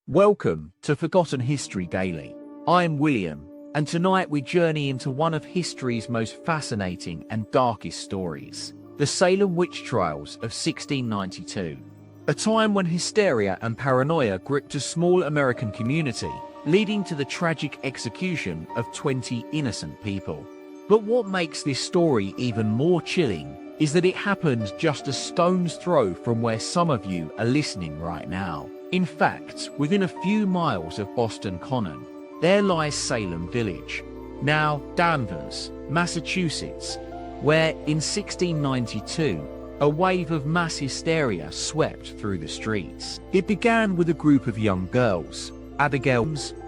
Welcome to Forgotten History Daily. I'm William, and tonight we journey into one of history's most fascinating and darkest stories, the Salem Witch Trials of 1692. A time when hysteria and paranoia gripped a small American community, leading to the tragic execution of 20 innocent people. But what makes this story even more chilling is that it happened just a stone's throw from where some of you are listening right now. In fact, within a few miles of Boston Common, there lies Salem Village, now Danvers, Massachusetts, where in 1692, a wave of mass hysteria swept through the streets. It began with a group of young girls, Abigail,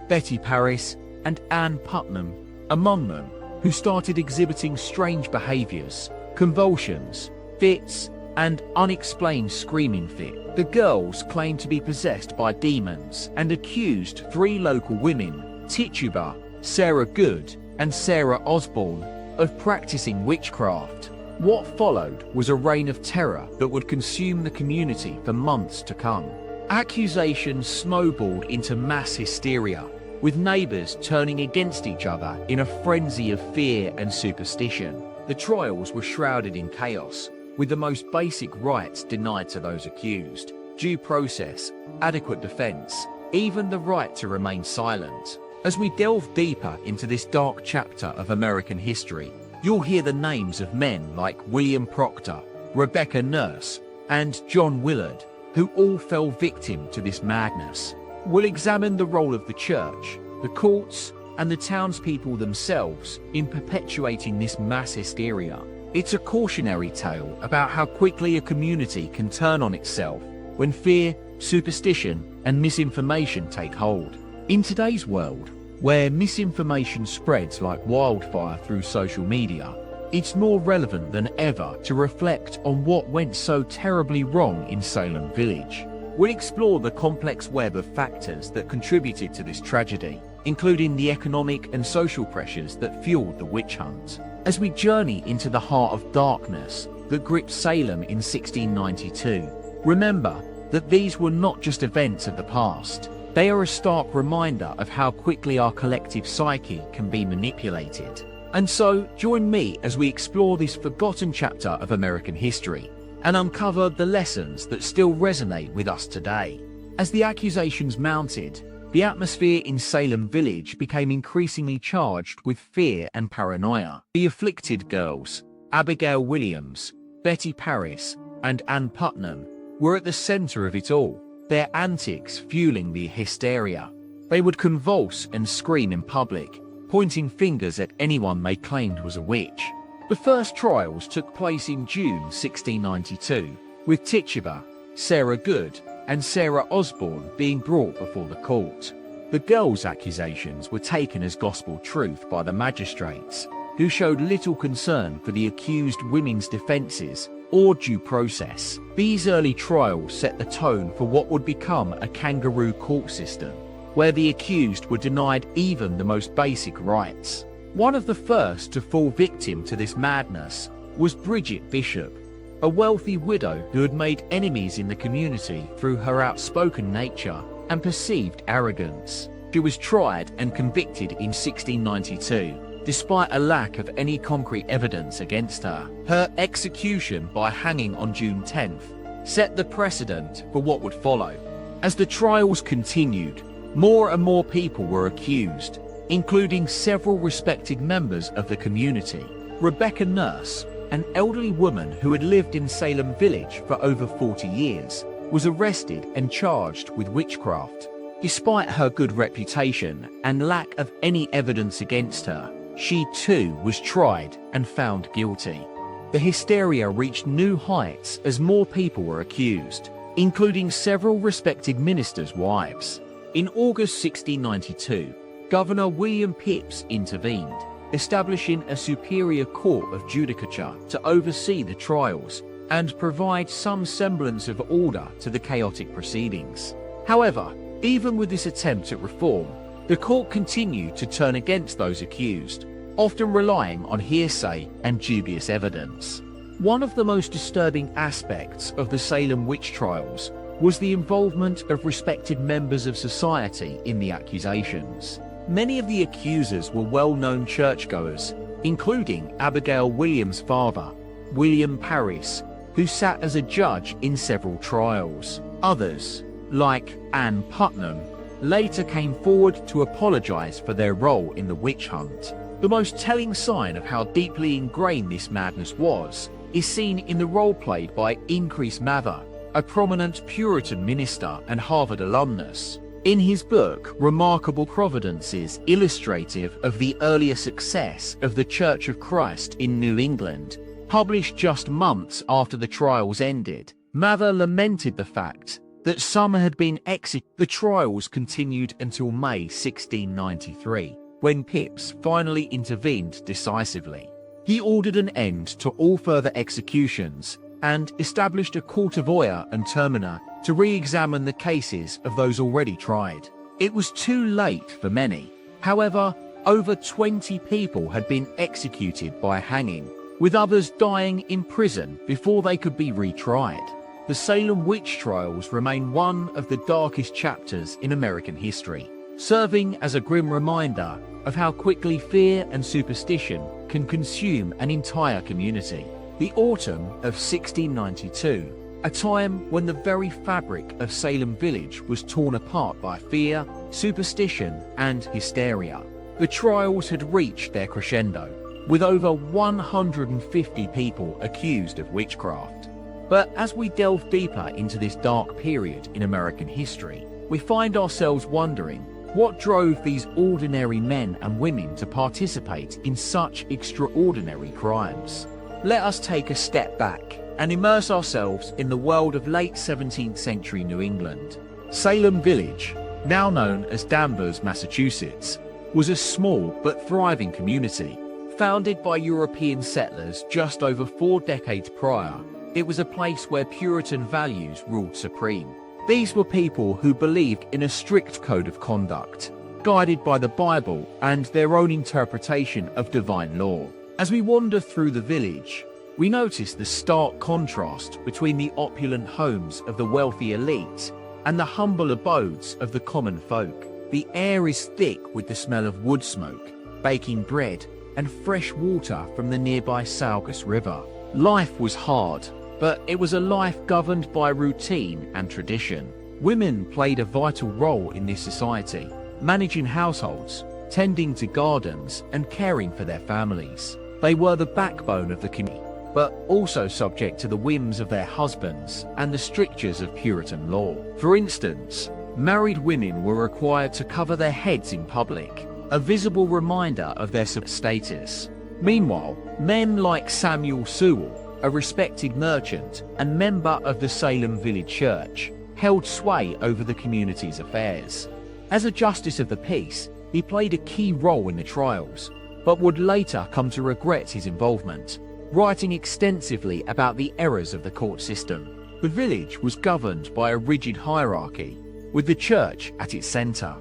Betty Paris, and Ann Putnam, among them, who started exhibiting strange behaviors, convulsions, fits, and unexplained screaming fit. The girls claimed to be possessed by demons and accused 3 local women, Tituba, Sarah Good, and Sarah Osborne, of practicing witchcraft. What followed was a reign of terror that would consume the community for months to come. Accusations snowballed into mass hysteria, with neighbors turning against each other in a frenzy of fear and superstition. The trials were shrouded in chaos, with the most basic rights denied to those accused: due process, adequate defense, even the right to remain silent. As we delve deeper into this dark chapter of American history, you'll hear the names of men like William Proctor, Rebecca Nurse, and John Willard, who all fell victim to this madness. We'll examine the role of the church, the courts, and the townspeople themselves in perpetuating this mass hysteria. It's a cautionary tale about how quickly a community can turn on itself when fear, superstition, and misinformation take hold. In today's world, where misinformation spreads like wildfire through social media, it's more relevant than ever to reflect on what went so terribly wrong in Salem Village. We'll explore the complex web of factors that contributed to this tragedy, including the economic and social pressures that fueled the witch hunt. As we journey into the heart of darkness that gripped Salem in 1692, remember that these were not just events of the past. They are a stark reminder of how quickly our collective psyche can be manipulated. And so, join me as we explore this forgotten chapter of American history and uncover the lessons that still resonate with us today. As the accusations mounted, the atmosphere in Salem Village became increasingly charged with fear and paranoia. The afflicted girls, Abigail Williams, Betty Paris, and Ann Putnam, were at the center of it all, their antics fueling the hysteria. They would convulse and scream in public, pointing fingers at anyone they claimed was a witch. The first trials took place in June 1692, with Tituba, Sarah Good, and Sarah Osborne being brought before the court. The girls' accusations were taken as gospel truth by the magistrates, who showed little concern for the accused women's defences or due process. These early trials set the tone for what would become a kangaroo court system, where the accused were denied even the most basic rights. One of the first to fall victim to this madness was Bridget Bishop, a wealthy widow who had made enemies in the community through her outspoken nature and perceived arrogance. She was tried and convicted in 1692, despite a lack of any concrete evidence against her. Her execution by hanging on June 10th set the precedent for what would follow. As the trials continued, more and more people were accused, including several respected members of the community. Rebecca Nurse, an elderly woman who had lived in Salem Village for over 40 years, was arrested and charged with witchcraft. Despite her good reputation and lack of any evidence against her, she too was tried and found guilty. The hysteria reached new heights as more people were accused, including several respected ministers' wives. In August 1692, Governor William Phips intervened, establishing a superior court of judicature to oversee the trials and provide some semblance of order to the chaotic proceedings. However, even with this attempt at reform, the court continued to turn against those accused, often relying on hearsay and dubious evidence. One of the most disturbing aspects of the Salem witch trials was the involvement of respected members of society in the accusations. Many of the accusers were well-known churchgoers, including Abigail Williams' father, William Parris, who sat as a judge in several trials. Others, like Anne Putnam, later came forward to apologize for their role in the witch hunt. The most telling sign of how deeply ingrained this madness was is seen in the role played by Increase Mather, a prominent Puritan minister and Harvard alumnus. In his book, Remarkable Providences, illustrative of the earlier success of the Church of Christ in New England, published just months after the trials ended, Mather lamented the fact that some had been executed. The trials continued until May 1693, when Pepys finally intervened decisively. He ordered an end to all further executions and established a court of oyer and terminer to re-examine the cases of those already tried. It was too late for many. However, over 20 people had been executed by hanging, with others dying in prison before they could be retried. The Salem Witch Trials remain one of the darkest chapters in American history, serving as a grim reminder of how quickly fear and superstition can consume an entire community. The autumn of 1692, a time when the very fabric of Salem village was torn apart by fear, superstition, and hysteria. The trials had reached their crescendo, with over 150 people accused of witchcraft. But as we delve deeper into this dark period in American history, we find ourselves wondering what drove these ordinary men and women to participate in such extraordinary crimes. Let us take a step back and immerse ourselves in the world of late 17th century New England. Salem Village, now known as Danvers, Massachusetts, was a small but thriving community. Founded by European settlers just over 4 decades prior, it was a place where Puritan values ruled supreme. These were people who believed in a strict code of conduct, guided by the Bible and their own interpretation of divine law. As we wander through the village, we notice the stark contrast between the opulent homes of the wealthy elite and the humble abodes of the common folk. The air is thick with the smell of wood smoke, baking bread, and fresh water from the nearby Saugus River. Life was hard, but it was a life governed by routine and tradition. Women played a vital role in this society, managing households, tending to gardens, and caring for their families. They were the backbone of the community, but also subject to the whims of their husbands and the strictures of Puritan law. For instance, married women were required to cover their heads in public, a visible reminder of their status. Meanwhile, men like Samuel Sewell, a respected merchant and member of the Salem Village Church, held sway over the community's affairs. As a justice of the peace, he played a key role in the trials, but would later come to regret his involvement, writing extensively about the errors of the court system. The village was governed by a rigid hierarchy, with the church at its centre.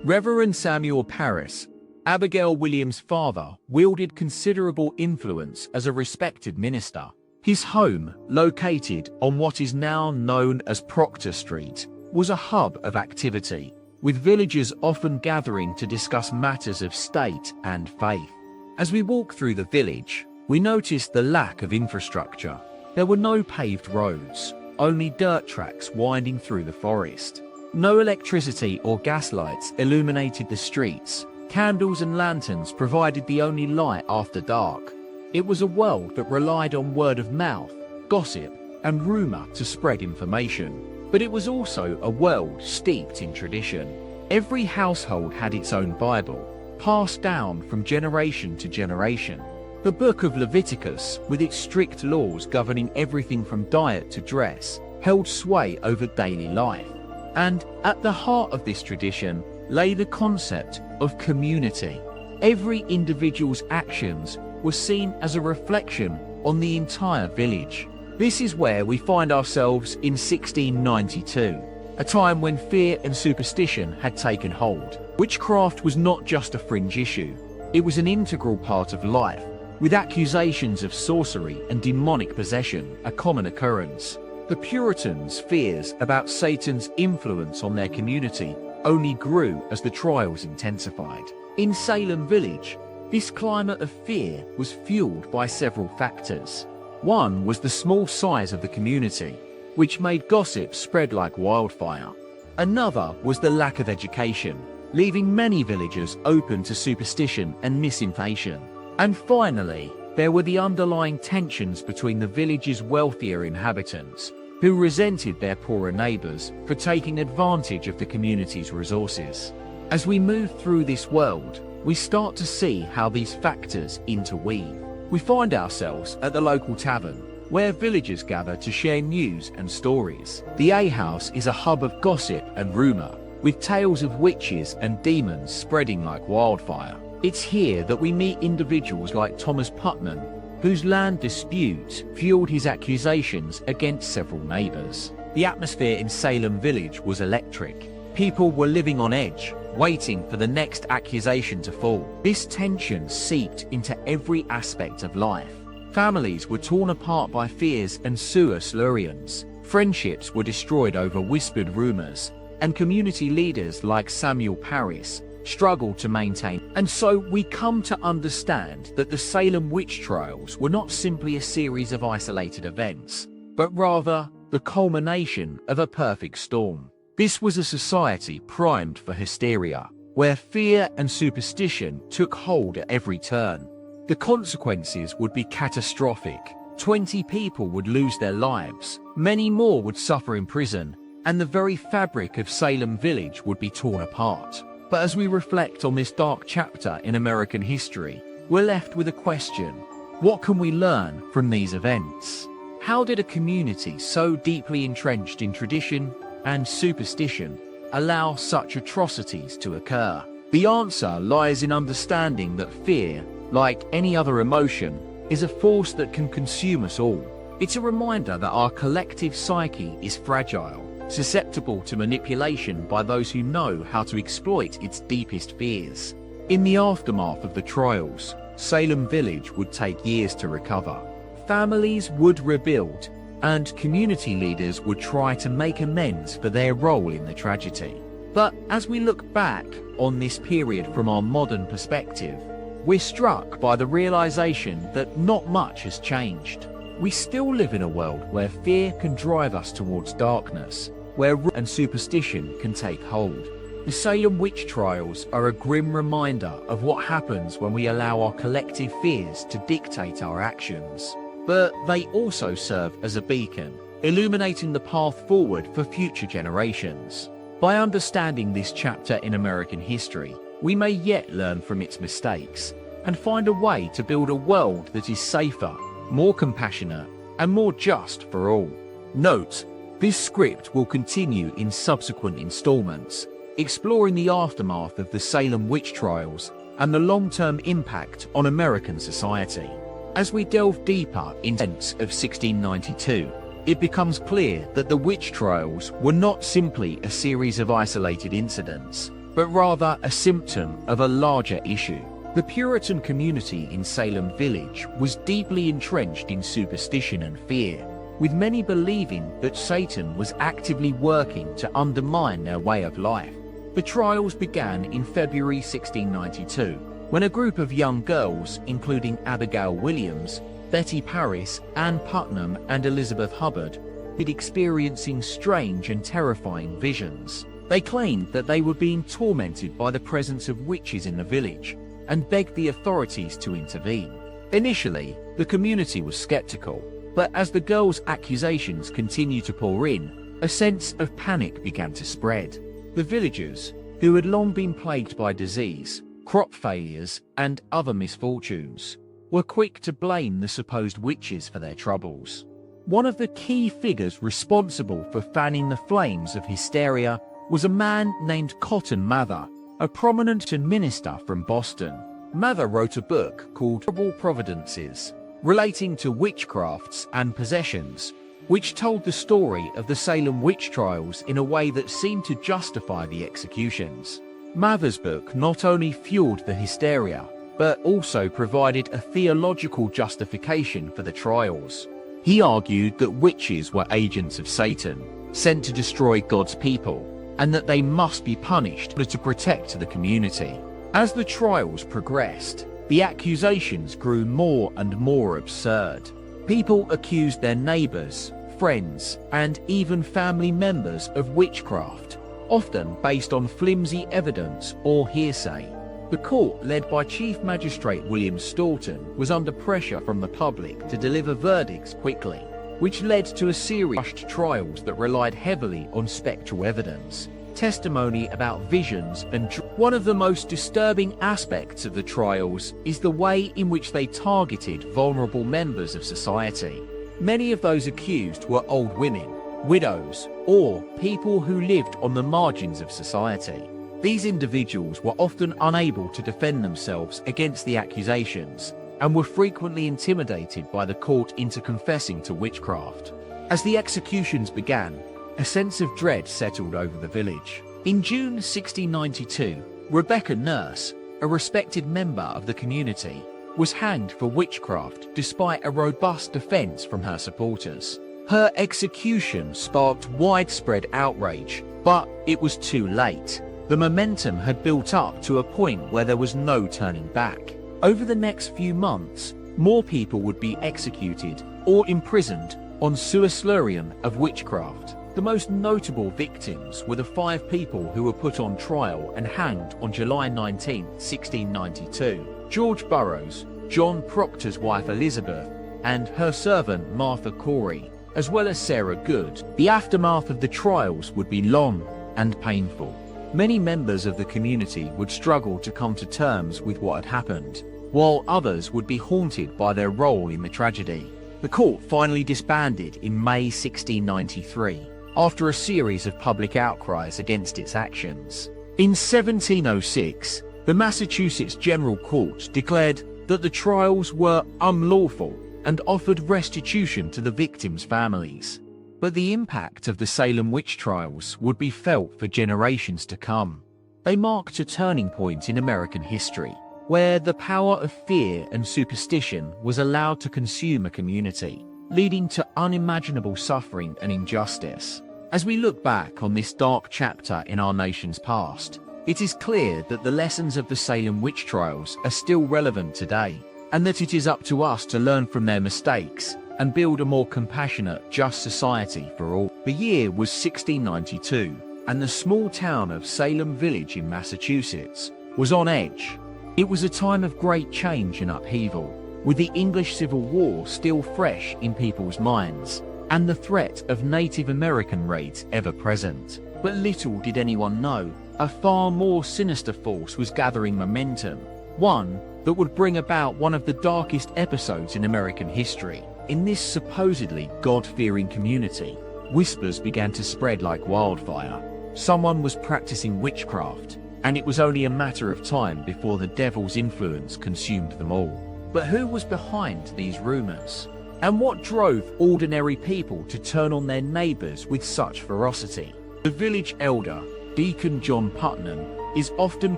Reverend Samuel Parris, Abigail Williams' father, wielded considerable influence as a respected minister. His home, located on what is now known as Proctor Street, was a hub of activity, with villagers often gathering to discuss matters of state and faith. As we walk through the village, we notice the lack of infrastructure. There were no paved roads, only dirt tracks winding through the forest. No electricity or gas lights illuminated the streets. Candles and lanterns provided the only light after dark. It was a world that relied on word of mouth, gossip, and rumor to spread information. But it was also a world steeped in tradition. Every household had its own Bible, passed down from generation to generation. The book of Leviticus, with its strict laws governing everything from diet to dress, held sway over daily life. And at the heart of this tradition lay the concept of community. Every individual's actions were seen as a reflection on the entire village. This is where we find ourselves in 1692, a time when fear and superstition had taken hold. Witchcraft was not just a fringe issue, it was an integral part of life, with accusations of sorcery and demonic possession a common occurrence. The Puritans' fears about Satan's influence on their community only grew as the trials intensified. In Salem Village, this climate of fear was fueled by several factors. One was the small size of the community, which made gossip spread like wildfire. Another was the lack of education, leaving many villagers open to superstition and misinformation. And finally, there were the underlying tensions between the village's wealthier inhabitants, who resented their poorer neighbors for taking advantage of the community's resources. As we move through this world, we start to see how these factors interweave. We find ourselves at the local tavern, where villagers gather to share news and stories. The alehouse is a hub of gossip and rumor, with tales of witches and demons spreading like wildfire. It's here that we meet individuals like Thomas Putnam, whose land disputes fueled his accusations against several neighbors. The atmosphere in Salem Village was electric. People were living on edge, waiting for the next accusation to fall. This tension seeped into every aspect of life. Families were torn apart by fears and slurians. Friendships were destroyed over whispered rumors, and community leaders like Samuel Parris struggled to maintain. And so we come to understand that the Salem Witch Trials were not simply a series of isolated events, but rather the culmination of a perfect storm. This was a society primed for hysteria, where fear and superstition took hold at every turn. The consequences would be catastrophic. 20 people would lose their lives, many more would suffer in prison, and the very fabric of Salem Village would be torn apart. But as we reflect on this dark chapter in American history, we're left with a question. What can we learn from these events? How did a community so deeply entrenched in tradition and superstition allow such atrocities to occur? The answer lies in understanding that fear, like any other emotion, is a force that can consume us all. It's a reminder that our collective psyche is fragile, susceptible to manipulation by those who know how to exploit its deepest fears. In the aftermath of the trials, Salem Village would take years to recover. Families would rebuild, and community leaders would try to make amends for their role in the tragedy. But as we look back on this period from our modern perspective, we're struck by the realization that not much has changed. We still live in a world where fear can drive us towards darkness, where and superstition can take hold. The Salem Witch Trials are a grim reminder of what happens when we allow our collective fears to dictate our actions. But they also serve as a beacon, illuminating the path forward for future generations. By understanding this chapter in American history, we may yet learn from its mistakes and find a way to build a world that is safer, more compassionate, and more just for all. Note, this script will continue in subsequent installments, exploring the aftermath of the Salem Witch Trials and the long-term impact on American society. As we delve deeper into the events of 1692, it becomes clear that the witch trials were not simply a series of isolated incidents, but rather a symptom of a larger issue. The Puritan community in Salem Village was deeply entrenched in superstition and fear, with many believing that Satan was actively working to undermine their way of life. The trials began in February 1692, when a group of young girls, including Abigail Williams, Betty Parris, Ann Putnam, and Elizabeth Hubbard, were experiencing strange and terrifying visions. They claimed that they were being tormented by the presence of witches in the village and begged the authorities to intervene. Initially, the community was skeptical, but as the girls' accusations continued to pour in, a sense of panic began to spread. The villagers, who had long been plagued by disease, crop failures, and other misfortunes, were quick to blame the supposed witches for their troubles. One of the key figures responsible for fanning the flames of hysteria was a man named Cotton Mather, a prominent minister from Boston. Mather wrote a book called Terrible Providences, relating to witchcrafts and possessions, which told the story of the Salem Witch Trials in a way that seemed to justify the executions. Mather's book not only fueled the hysteria, but also provided a theological justification for the trials. He argued that witches were agents of Satan, sent to destroy God's people, and that they must be punished to protect the community. As the trials progressed, the accusations grew more and more absurd. People accused their neighbors, friends, and even family members of witchcraft, often based on flimsy evidence or hearsay. The court, led by Chief Magistrate William Staunton, was under pressure from the public to deliver verdicts quickly, which led to a series of rushed trials that relied heavily on spectral evidence, testimony about visions, and one of the most disturbing aspects of the trials is the way in which they targeted vulnerable members of society. Many of those accused were old women, widows, or people who lived on the margins of society. These individuals were often unable to defend themselves against the accusations and were frequently intimidated by the court into confessing to witchcraft. As the executions began, a sense of dread settled over the village. In June 1692, Rebecca Nurse, a respected member of the community, was hanged for witchcraft despite a robust defense from her supporters. Her execution sparked widespread outrage, but it was too late. The momentum had built up to a point where there was no turning back. Over the next few months, more people would be executed or imprisoned on suicide of witchcraft. The most notable victims were the 5 people who were put on trial and hanged on July 19, 1692. George Burroughs, John Proctor's wife Elizabeth, and her servant Martha Corey, as well as Sarah Good. The aftermath of the trials would be long and painful. Many members of the community would struggle to come to terms with what had happened, while others would be haunted by their role in the tragedy. The court finally disbanded in May 1693, after a series of public outcries against its actions. In 1706, the Massachusetts General Court declared that the trials were unlawful and offered restitution to the victims' families. But the impact of the Salem Witch Trials would be felt for generations to come. They marked a turning point in American history, where the power of fear and superstition was allowed to consume a community, leading to unimaginable suffering and injustice. As we look back on this dark chapter in our nation's past, it is clear that the lessons of the Salem Witch Trials are still relevant today, and that it is up to us to learn from their mistakes and build a more compassionate, just society for all. The year was 1692, and the small town of Salem Village in Massachusetts was on edge. It was a time of great change and upheaval, with the English Civil War still fresh in people's minds, and the threat of Native American raids ever present. But little did anyone know, a far more sinister force was gathering momentum, one that would bring about one of the darkest episodes in American history. In this supposedly God-fearing community, whispers began to spread like wildfire. Someone was practicing witchcraft, and it was only a matter of time before the devil's influence consumed them all. But who was behind these rumors? And what drove ordinary people to turn on their neighbors with such ferocity? The village elder, Deacon John Putnam, is often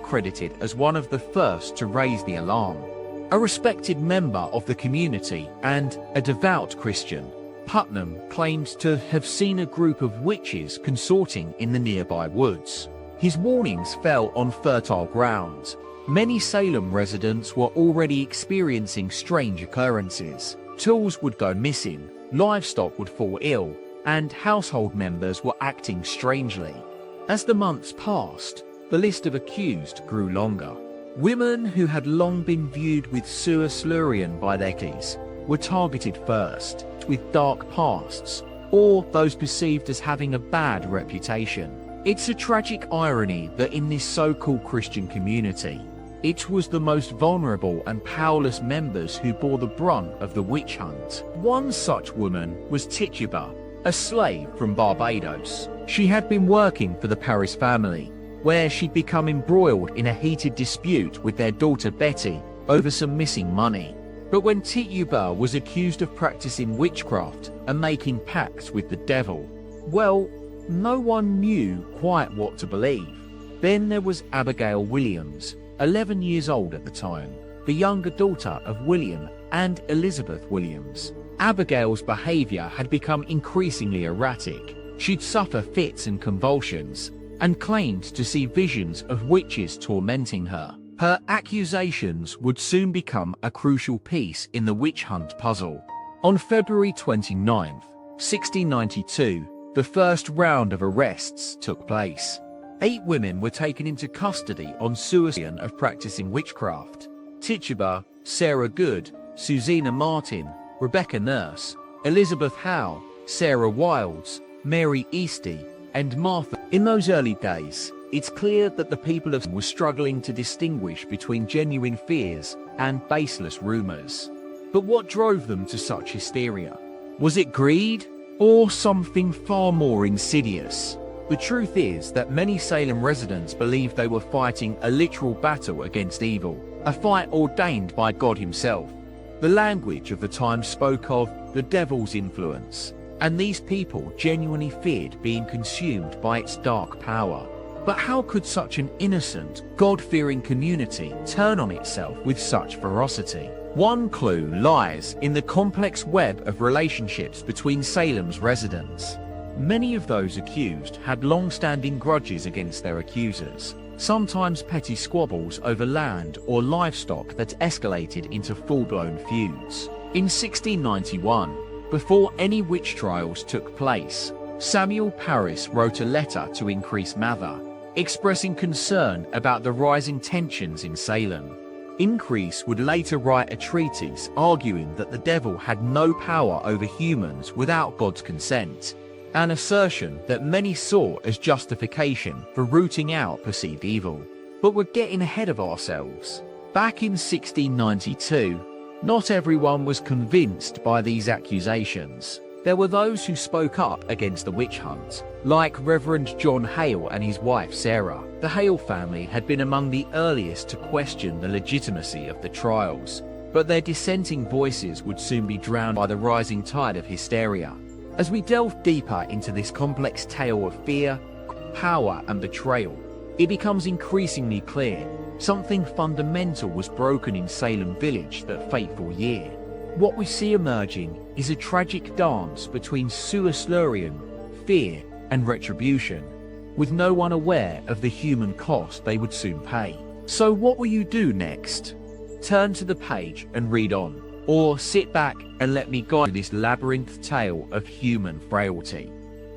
credited as one of the first to raise the alarm. A respected member of the community and a devout Christian, Putnam claimed to have seen a group of witches consorting in the nearby woods. His warnings fell on fertile ground. Many Salem residents were already experiencing strange occurrences. Tools would go missing, livestock would fall ill, and household members were acting strangely. As the months passed, the list of accused grew longer. Women who had long been viewed with suicide by their keys were targeted first, with dark pasts, or those perceived as having a bad reputation. It's a tragic irony that in this so-called Christian community, it was the most vulnerable and powerless members who bore the brunt of the witch hunt. One such woman was Tituba, a slave from Barbados. She had been working for the Paris family, where she'd become embroiled in a heated dispute with their daughter Betty over some missing money. But when Tituba was accused of practicing witchcraft and making pacts with the devil, well, no one knew quite what to believe. Then there was Abigail Williams, 11 years old at the time, the younger daughter of William and Elizabeth Williams. Abigail's behavior had become increasingly erratic. She'd suffer fits and convulsions, and claimed to see visions of witches tormenting her. Her accusations would soon become a crucial piece in the witch hunt puzzle. On February 29, 1692, the first round of arrests took place. 8 women were taken into custody on suspicion of practicing witchcraft. Tituba, Sarah Good, Susanna Martin, Rebecca Nurse, Elizabeth Howe, Sarah Wilds, Mary Easty, and Martha. In those early days, it's clear that the people of were struggling to distinguish between genuine fears and baseless rumors. But what drove them to such hysteria? Was it greed or something far more insidious? The truth is that many Salem residents believed they were fighting a literal battle against evil, a fight ordained by God himself. The language of the time spoke of the devil's influence, and these people genuinely feared being consumed by its dark power. But how could such an innocent, God-fearing community turn on itself with such ferocity? One clue lies in the complex web of relationships between Salem's residents. Many of those accused had long-standing grudges against their accusers, sometimes petty squabbles over land or livestock that escalated into full-blown feuds. In 1691, before any witch trials took place, Samuel Parris wrote a letter to Increase Mather, expressing concern about the rising tensions in Salem. Increase would later write a treatise arguing that the devil had no power over humans without God's consent, an assertion that many saw as justification for rooting out perceived evil. But we're getting ahead of ourselves. Back in 1692, not everyone was convinced by these accusations. There were those who spoke up against the witch hunt, like Reverend John Hale and his wife Sarah. The Hale family had been among the earliest to question the legitimacy of the trials, but their dissenting voices would soon be drowned by the rising tide of hysteria. As we delve deeper into this complex tale of fear, power, and betrayal, it becomes increasingly clear something fundamental was broken in Salem Village that fateful year. What we see emerging is a tragic dance between suicidarian, fear, and retribution, with no one aware of the human cost they would soon pay. So what will you do next? Turn to the page and read on, or sit back and let me guide you this labyrinth tale of human frailty.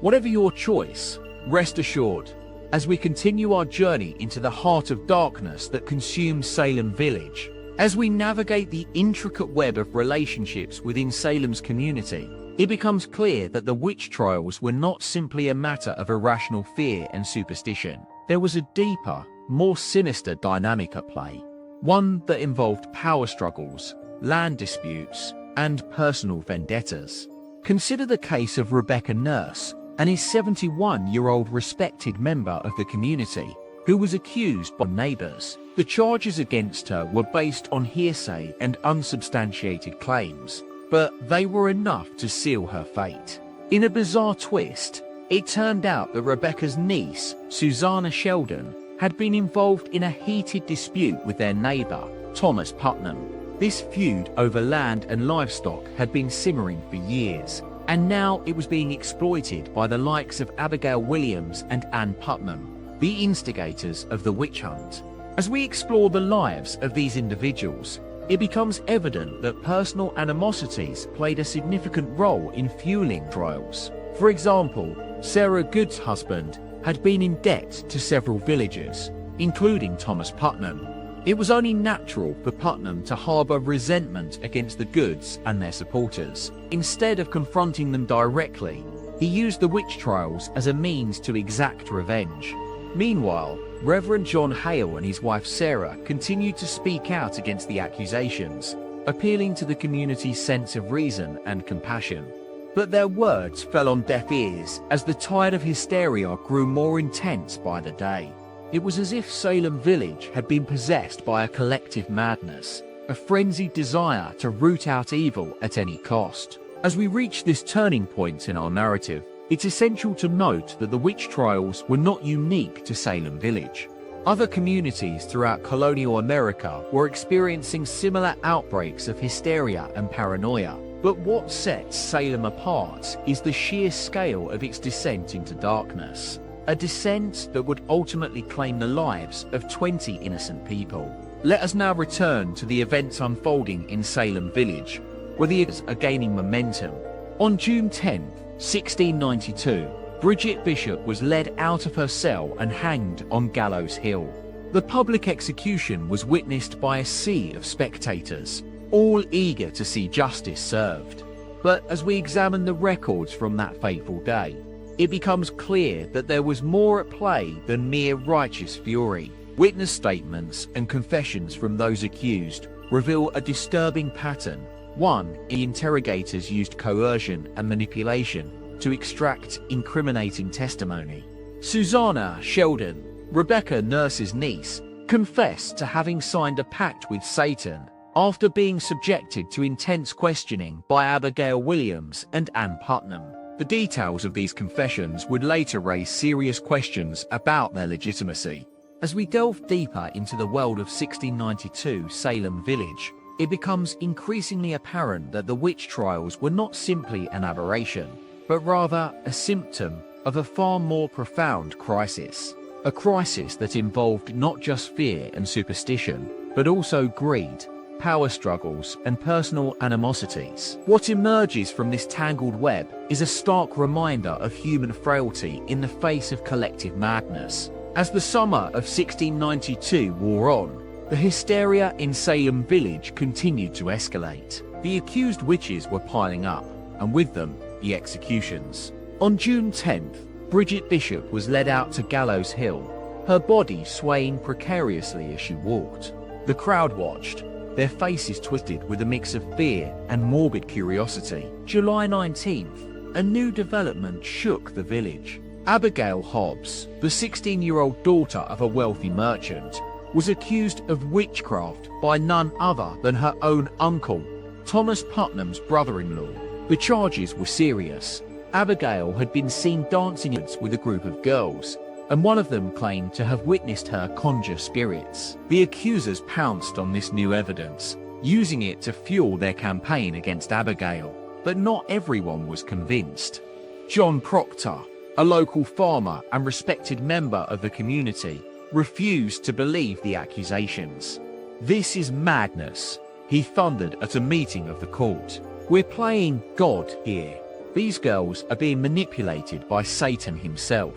Whatever your choice, rest assured, as we continue our journey into the heart of darkness that consumes Salem Village, as we navigate the intricate web of relationships within Salem's community, it becomes clear that the witch trials were not simply a matter of irrational fear and superstition. There was a deeper, more sinister dynamic at play, one that involved power struggles, land disputes, and personal vendettas. Consider the case of Rebecca Nurse, and his 71-year-old respected member of the community, who was accused by neighbors. The charges against her were based on hearsay and unsubstantiated claims, but they were enough to seal her fate. In a bizarre twist, it turned out that Rebecca's niece, Susanna Sheldon, had been involved in a heated dispute with their neighbor, Thomas Putnam. This feud over land and livestock had been simmering for years, and now it was being exploited by the likes of Abigail Williams and Ann Putnam, the instigators of the witch hunt. As we explore the lives of these individuals, it becomes evident that personal animosities played a significant role in fueling trials. For example, Sarah Good's husband had been in debt to several villagers, including Thomas Putnam. It was only natural for Putnam to harbour resentment against the Goods and their supporters. Instead of confronting them directly, he used the witch trials as a means to exact revenge. Meanwhile, Reverend John Hale and his wife Sarah continued to speak out against the accusations, appealing to the community's sense of reason and compassion. But their words fell on deaf ears as the tide of hysteria grew more intense by the day. It was as if Salem Village had been possessed by a collective madness, a frenzied desire to root out evil at any cost. As we reach this turning point in our narrative, it's essential to note that the witch trials were not unique to Salem Village. Other communities throughout colonial America were experiencing similar outbreaks of hysteria and paranoia. But what sets Salem apart is the sheer scale of its descent into darkness. A descent that would ultimately claim the lives of 20 innocent people. Let us now return to the events unfolding in Salem Village, where the events are gaining momentum. On June 10, 1692, Bridget Bishop was led out of her cell and hanged on Gallows Hill. The public execution was witnessed by a sea of spectators, all eager to see justice served. But as we examine the records from that fateful day, it becomes clear that there was more at play than mere righteous fury. Witness statements and confessions from those accused reveal a disturbing pattern. One, the interrogators used coercion and manipulation to extract incriminating testimony. Susanna Sheldon, Rebecca Nurse's niece, confessed to having signed a pact with Satan after being subjected to intense questioning by Abigail Williams and Ann Putnam. The details of these confessions would later raise serious questions about their legitimacy. As we delve deeper into the world of 1692 Salem Village, it becomes increasingly apparent that the witch trials were not simply an aberration, but rather a symptom of a far more profound crisis. A crisis that involved not just fear and superstition, but also greed, power struggles, and personal animosities. What emerges from this tangled web is a stark reminder of human frailty in the face of collective madness. As the summer of 1692 wore on, the hysteria in Salem Village continued to escalate. The accused witches were piling up, and with them, the executions. On June 10th, Bridget Bishop was led out to Gallows Hill, her body swaying precariously as she walked. The crowd watched, their faces twisted with a mix of fear and morbid curiosity. July 19th, a new development shook the village. Abigail Hobbs, the 16-year-old daughter of a wealthy merchant, was accused of witchcraft by none other than her own uncle, Thomas Putnam's brother-in-law. The charges were serious. Abigail had been seen dancing with a group of girls, and one of them claimed to have witnessed her conjure spirits. The accusers pounced on this new evidence, using it to fuel their campaign against Abigail. But not everyone was convinced. John Proctor, a local farmer and respected member of the community, refused to believe the accusations. "This is madness," he thundered at a meeting of the court. "We're playing God here. These girls are being manipulated by Satan himself."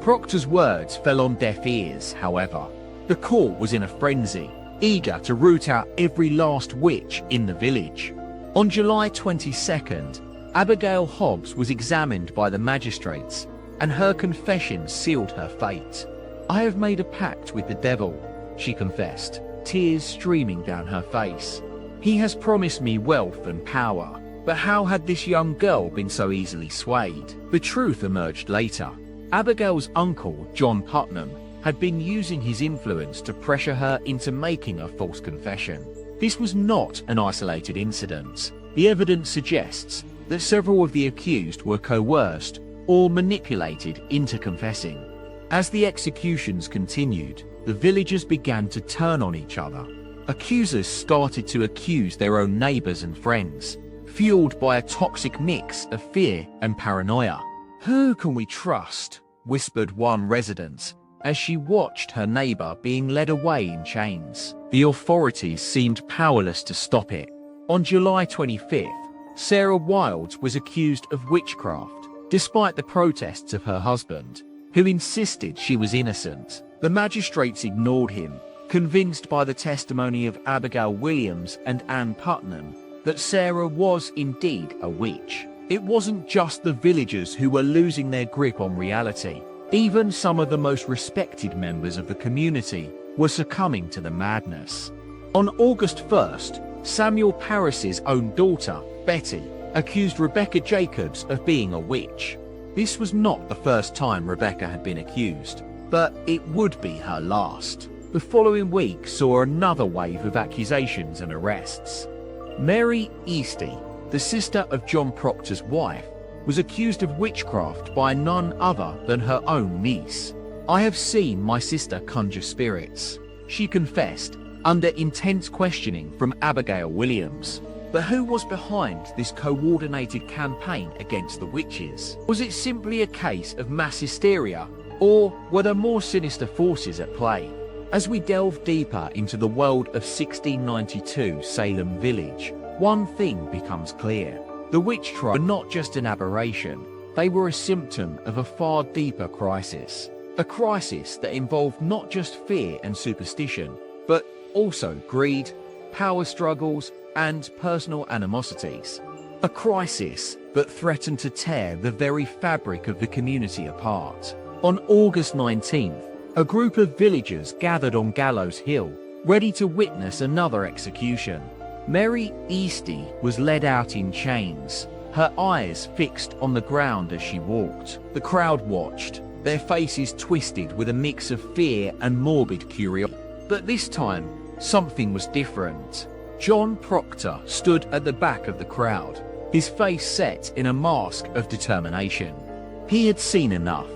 Proctor's words fell on deaf ears, however. The court was in a frenzy, eager to root out every last witch in the village. On July 22nd, Abigail Hobbs was examined by the magistrates, and her confession sealed her fate. "I have made a pact with the devil," she confessed, tears streaming down her face. "He has promised me wealth and power." But how had this young girl been so easily swayed? The truth emerged later. Abigail's uncle, John Putnam, had been using his influence to pressure her into making a false confession. This was not an isolated incident. The evidence suggests that several of the accused were coerced or manipulated into confessing. As the executions continued, the villagers began to turn on each other. Accusers started to accuse their own neighbors and friends, fueled by a toxic mix of fear and paranoia. "Who can we trust?" whispered one resident as she watched her neighbor being led away in chains. The authorities seemed powerless to stop it. On July 25th, Sarah Wilds was accused of witchcraft, despite the protests of her husband, who insisted she was innocent. The magistrates ignored him, convinced by the testimony of Abigail Williams and Ann Putnam that Sarah was indeed a witch. It wasn't just the villagers who were losing their grip on reality. Even some of the most respected members of the community were succumbing to the madness. On August 1st, Samuel Parris's own daughter, Betty, accused Rebecca Jacobs of being a witch. This was not the first time Rebecca had been accused, but it would be her last. The following week saw another wave of accusations and arrests. Mary Eastie, the sister of John Proctor's wife, was accused of witchcraft by none other than her own niece. "I have seen my sister conjure spirits," she confessed, under intense questioning from Abigail Williams. But who was behind this coordinated campaign against the witches? Was it simply a case of mass hysteria, or were there more sinister forces at play? As we delve deeper into the world of 1692 Salem Village, one thing becomes clear. The witch trials were not just an aberration, they were a symptom of a far deeper crisis. A crisis that involved not just fear and superstition, but also greed, power struggles, and personal animosities. A crisis that threatened to tear the very fabric of the community apart. On August 19th, a group of villagers gathered on Gallows Hill, ready to witness another execution. Mary Eastie was led out in chains, her eyes fixed on the ground as she walked. The crowd watched, their faces twisted with a mix of fear and morbid curiosity. But this time, something was different. John Proctor stood at the back of the crowd, his face set in a mask of determination. He had seen enough.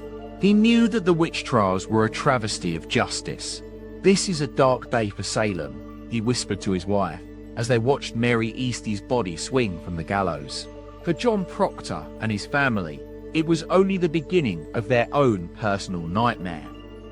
He knew that the witch trials were a travesty of justice. "This is a dark day for Salem," he whispered to his wife, as they watched Mary Eastie's body swing from the gallows. For John Proctor and his family, it was only the beginning of their own personal nightmare.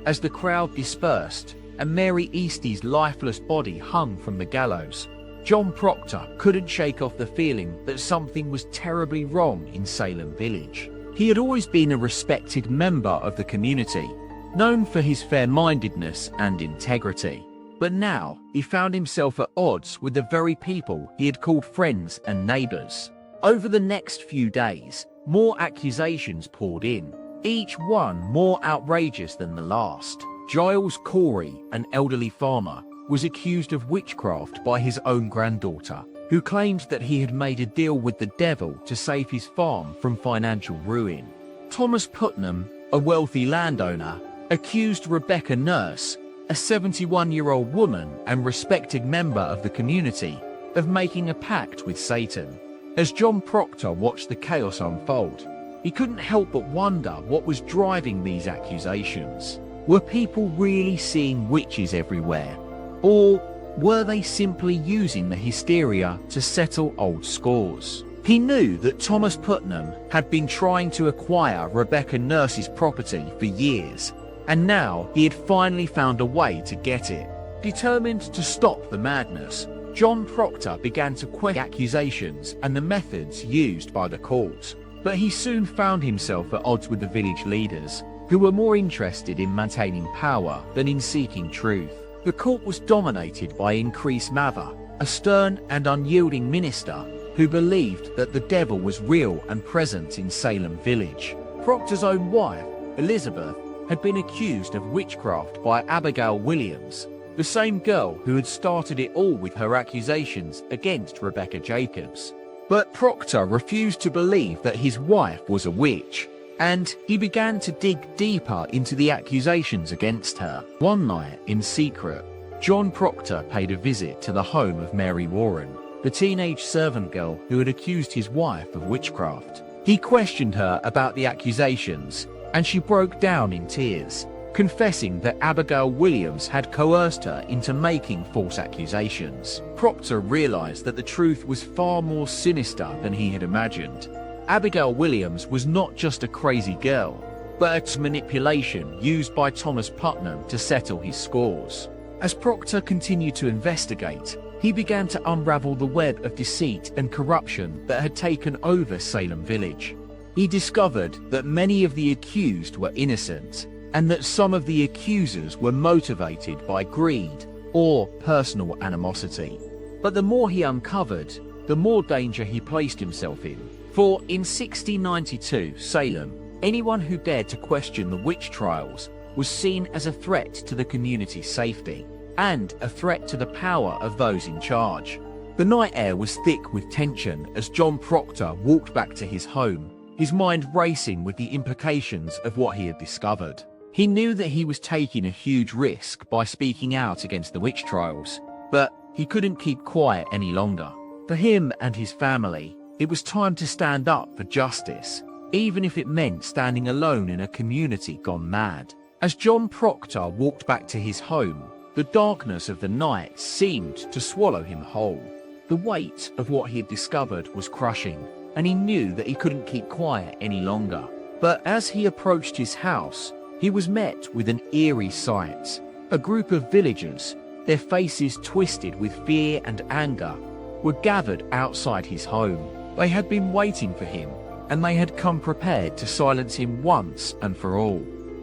As the crowd dispersed and Mary Eastie's lifeless body hung from the gallows, John Proctor couldn't shake off the feeling that something was terribly wrong in Salem Village. He had always been a respected member of the community, known for his fair-mindedness and integrity. But now he found himself at odds with the very people he had called friends and neighbours. Over the next few days, more accusations poured in, each one more outrageous than the last. Giles Corey, an elderly farmer, was accused of witchcraft by his own granddaughter, who claimed that he had made a deal with the devil to save his farm from financial ruin. Thomas Putnam, a wealthy landowner, accused Rebecca Nurse, a 71-year-old woman and respected member of the community, of making a pact with Satan. As John Proctor watched the chaos unfold, he couldn't help but wonder what was driving these accusations. Were people really seeing witches everywhere? Or were they simply using the hysteria to settle old scores? He knew that Thomas Putnam had been trying to acquire Rebecca Nurse's property for years, and now he had finally found a way to get it. Determined to stop the madness, John Proctor began to question accusations and the methods used by the court. But he soon found himself at odds with the village leaders, who were more interested in maintaining power than in seeking truth. The court was dominated by Increase Mather, a stern and unyielding minister who believed that the devil was real and present in Salem Village. Proctor's own wife, Elizabeth, had been accused of witchcraft by Abigail Williams, the same girl who had started it all with her accusations against Rebecca Jacobs. But Proctor refused to believe that his wife was a witch, and he began to dig deeper into the accusations against her. One night, in secret, John Proctor paid a visit to the home of Mary Warren, the teenage servant girl who had accused his wife of witchcraft. He questioned her about the accusations, and she broke down in tears, confessing that Abigail Williams had coerced her into making false accusations. Proctor realized that the truth was far more sinister than he had imagined. Abigail Williams was not just a crazy girl, but a manipulation used by Thomas Putnam to settle his scores. As Proctor continued to investigate, he began to unravel the web of deceit and corruption that had taken over Salem Village. He discovered that many of the accused were innocent, and that some of the accusers were motivated by greed or personal animosity. But the more he uncovered, the more danger he placed himself in. For in 1692 Salem, anyone who dared to question the witch trials was seen as a threat to the community's safety, and a threat to the power of those in charge. The night air was thick with tension as John Proctor walked back to his home, his mind racing with the implications of what he had discovered. He knew that he was taking a huge risk by speaking out against the witch trials, but he couldn't keep quiet any longer. For him and his family, it was time to stand up for justice, even if it meant standing alone in a community gone mad. As John Proctor walked back to his home, the darkness of the night seemed to swallow him whole. The weight of what he had discovered was crushing, and he knew that he couldn't keep quiet any longer. But as he approached his house, he was met with an eerie sight. A group of villagers, their faces twisted with fear and anger, were gathered outside his home. They had been waiting for him, and they had come prepared to silence him once and for all.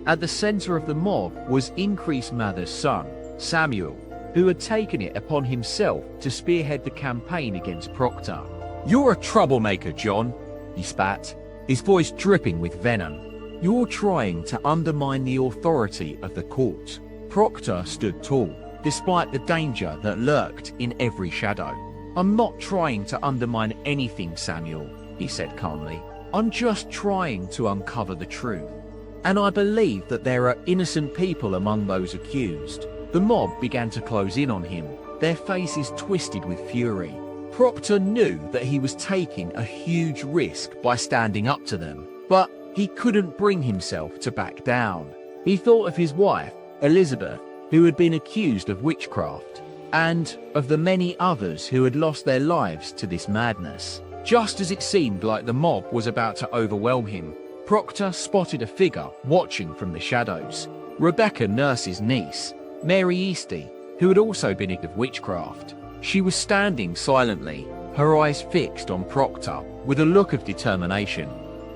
At the center of the mob was Increase Mather's son, Samuel, who had taken it upon himself to spearhead the campaign against Proctor. "You're a troublemaker, John," he spat, his voice dripping with venom. "You're trying to undermine the authority of the court." Proctor stood tall, despite the danger that lurked in every shadow. "I'm not trying to undermine anything, Samuel," he said calmly. "I'm just trying to uncover the truth. And I believe that there are innocent people among those accused." The mob began to close in on him, their faces twisted with fury. Proctor knew that he was taking a huge risk by standing up to them, but he couldn't bring himself to back down. He thought of his wife, Elizabeth, who had been accused of witchcraft, and of the many others who had lost their lives to this madness. Just as it seemed like the mob was about to overwhelm him, Proctor spotted a figure watching from the shadows. Rebecca Nurse's niece, Mary Easty, who had also been accused of witchcraft. She was standing silently, her eyes fixed on Proctor with a look of determination.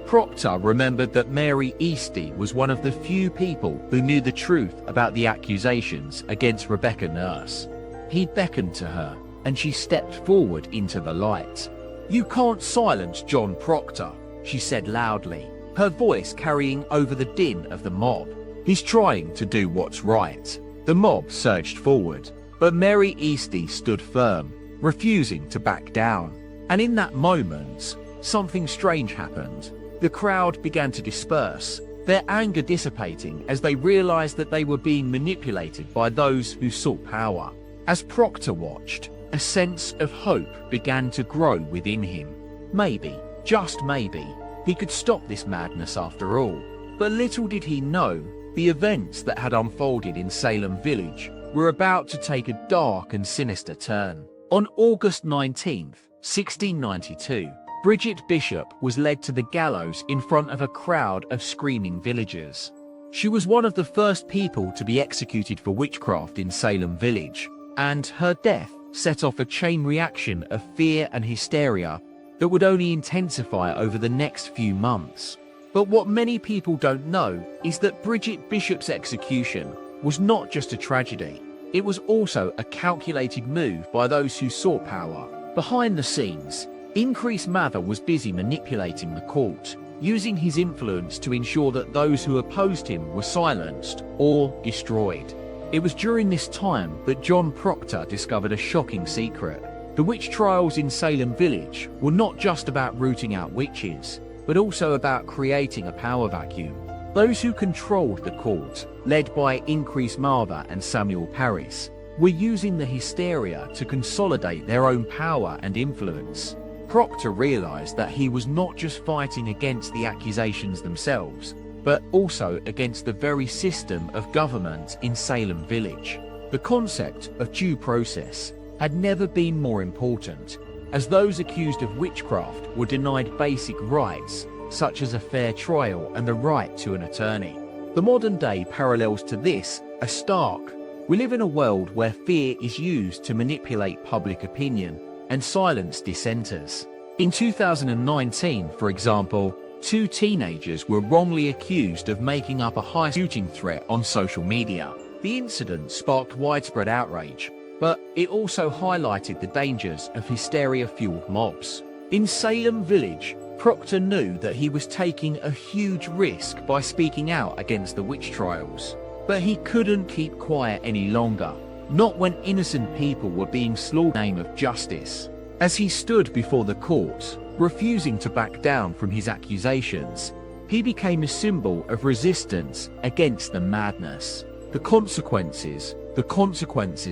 Proctor remembered that Mary Easty was one of the few people who knew the truth about the accusations against Rebecca Nurse. He beckoned to her, and she stepped forward into the light. "You can't silence John Proctor," she said loudly, her voice carrying over the din of the mob. "He's trying to do what's right." The mob surged forward, but Mary Easty stood firm, refusing to back down. And in that moment, something strange happened. The crowd began to disperse, their anger dissipating as they realized that they were being manipulated by those who sought power. As Proctor watched, a sense of hope began to grow within him. Maybe, just maybe, he could stop this madness after all. But little did he know, the events that had unfolded in Salem Village were about to take a dark and sinister turn. On August 19th, 1692, Bridget Bishop was led to the gallows in front of a crowd of screaming villagers. She was one of the first people to be executed for witchcraft in Salem Village, and her death set off a chain reaction of fear and hysteria that would only intensify over the next few months. But what many people don't know is that Bridget Bishop's execution was not just a tragedy. It was also a calculated move by those who sought power. Behind the scenes, Increase Mather was busy manipulating the court, using his influence to ensure that those who opposed him were silenced or destroyed. It was during this time that John Proctor discovered a shocking secret. The witch trials in Salem Village were not just about rooting out witches, but also about creating a power vacuum. Those who controlled the court, led by Increase Mather and Samuel Parris, were using the hysteria to consolidate their own power and influence. Proctor realized that he was not just fighting against the accusations themselves, but also against the very system of government in Salem Village. The concept of due process had never been more important, as those accused of witchcraft were denied basic rights, such as a fair trial and the right to an attorney. The modern day parallels to this are stark. We live in a world where fear is used to manipulate public opinion and silence dissenters. In 2019, for example, 2 teenagers were wrongly accused of making up a high shooting threat on social media. The incident sparked widespread outrage, but it also highlighted the dangers of hysteria-fueled mobs. In Salem Village, Proctor knew that he was taking a huge risk by speaking out against the witch trials. But he couldn't keep quiet any longer, not when innocent people were being slaughtered in the name of justice. As he stood before the court, refusing to back down from his accusations, he became a symbol of resistance against the madness. The consequences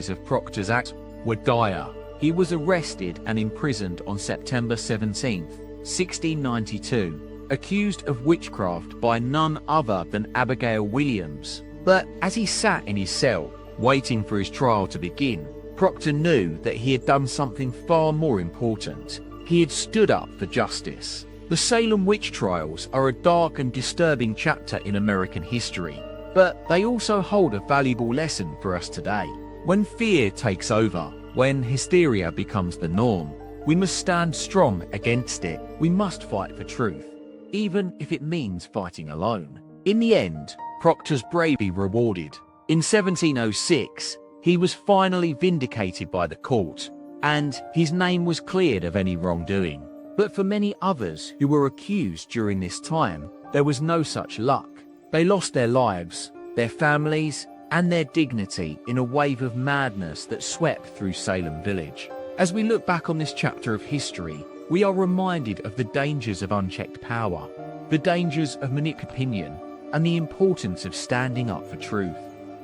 of Proctor's acts were dire. He was arrested and imprisoned on September 17th, 1692, accused of witchcraft by none other than Abigail Williams, But as he sat in his cell, waiting for his trial to begin, Proctor knew that he had done something far more important. He had stood up for justice. The Salem Witch Trials are a dark and disturbing chapter in American history, but they also hold a valuable lesson for us today. When fear takes over, when hysteria becomes the norm, we must stand strong against it. We must fight for truth, even if it means fighting alone. In the end, Proctor's bravery rewarded. In 1706, he was finally vindicated by the court, and his name was cleared of any wrongdoing. But for many others who were accused during this time, there was no such luck. They lost their lives, their families, and their dignity in a wave of madness that swept through Salem village. As we look back on this chapter of history, we are reminded of the dangers of unchecked power, the dangers of manipulative opinion, and the importance of standing up for truth.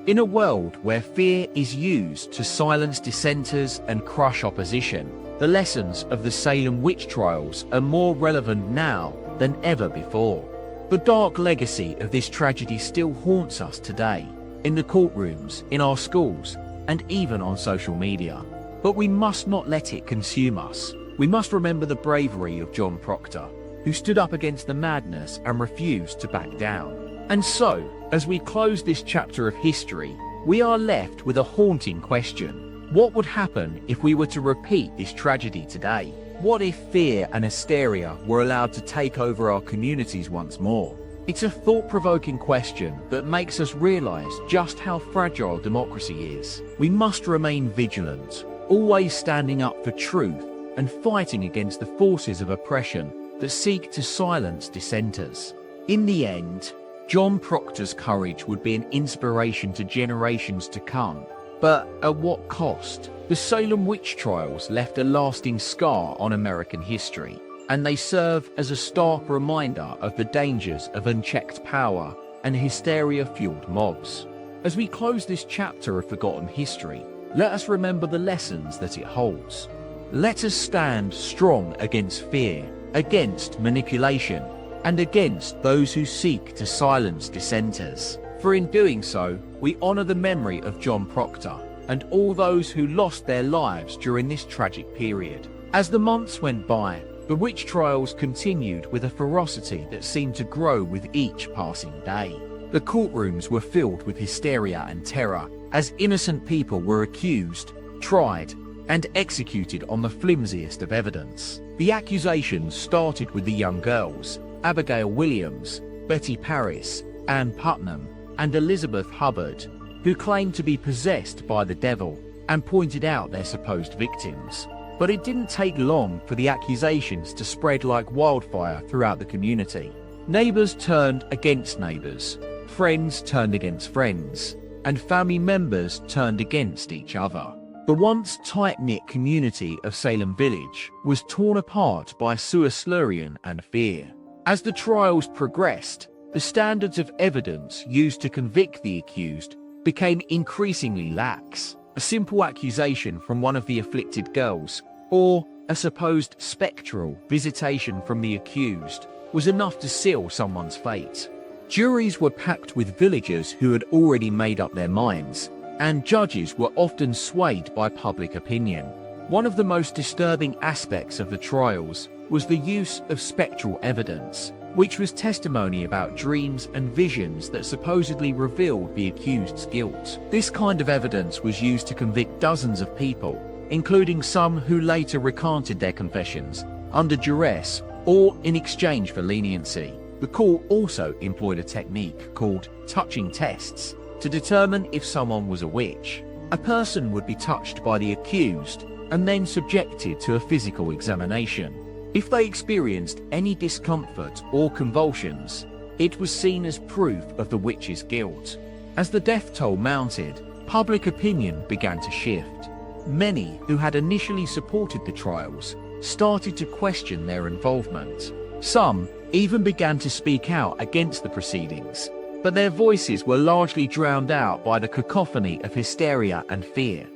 In a world where fear is used to silence dissenters and crush opposition, the lessons of the Salem Witch Trials are more relevant now than ever before. The dark legacy of this tragedy still haunts us today, in the courtrooms, in our schools, and even on social media. But we must not let it consume us. We must remember the bravery of John Proctor, who stood up against the madness and refused to back down. And so, as we close this chapter of history, we are left with a haunting question. What would happen if we were to repeat this tragedy today? What if fear and hysteria were allowed to take over our communities once more? It's a thought-provoking question that makes us realize just how fragile democracy is. We must remain vigilant, always standing up for truth and fighting against the forces of oppression that seek to silence dissenters. In the end, John Proctor's courage would be an inspiration to generations to come. But at what cost? The Salem Witch Trials left a lasting scar on American history, and they serve as a stark reminder of the dangers of unchecked power and hysteria-fueled mobs. As we close this chapter of forgotten history, let us remember the lessons that it holds. Let us stand strong against fear, against manipulation, and against those who seek to silence dissenters. For in doing so, we honor the memory of John Proctor and all those who lost their lives during this tragic period. As the months went by, the witch trials continued with a ferocity that seemed to grow with each passing day. The courtrooms were filled with hysteria and terror as innocent people were accused, tried, and executed on the flimsiest of evidence. The accusations started with the young girls, Abigail Williams, Betty Paris, Ann Putnam, and Elizabeth Hubbard, who claimed to be possessed by the devil and pointed out their supposed victims. But it didn't take long for the accusations to spread like wildfire throughout the community. Neighbors turned against neighbors, friends turned against friends, and family members turned against each other. The once tight-knit community of Salem Village was torn apart by suicidarian and fear. As the trials progressed, the standards of evidence used to convict the accused became increasingly lax. A simple accusation from one of the afflicted girls, or a supposed spectral visitation from the accused, was enough to seal someone's fate. Juries were packed with villagers who had already made up their minds, and judges were often swayed by public opinion. One of the most disturbing aspects of the trials was the use of spectral evidence, which was testimony about dreams and visions that supposedly revealed the accused's guilt. This kind of evidence was used to convict dozens of people, including some who later recanted their confessions under duress or in exchange for leniency. The court also employed a technique called touching tests to determine if someone was a witch. A person would be touched by the accused and then subjected to a physical examination. If they experienced any discomfort or convulsions, it was seen as proof of the witch's guilt. As the death toll mounted, public opinion began to shift. Many who had initially supported the trials started to question their involvement. Some even began to speak out against the proceedings, but their voices were largely drowned out by the cacophony of hysteria and fear.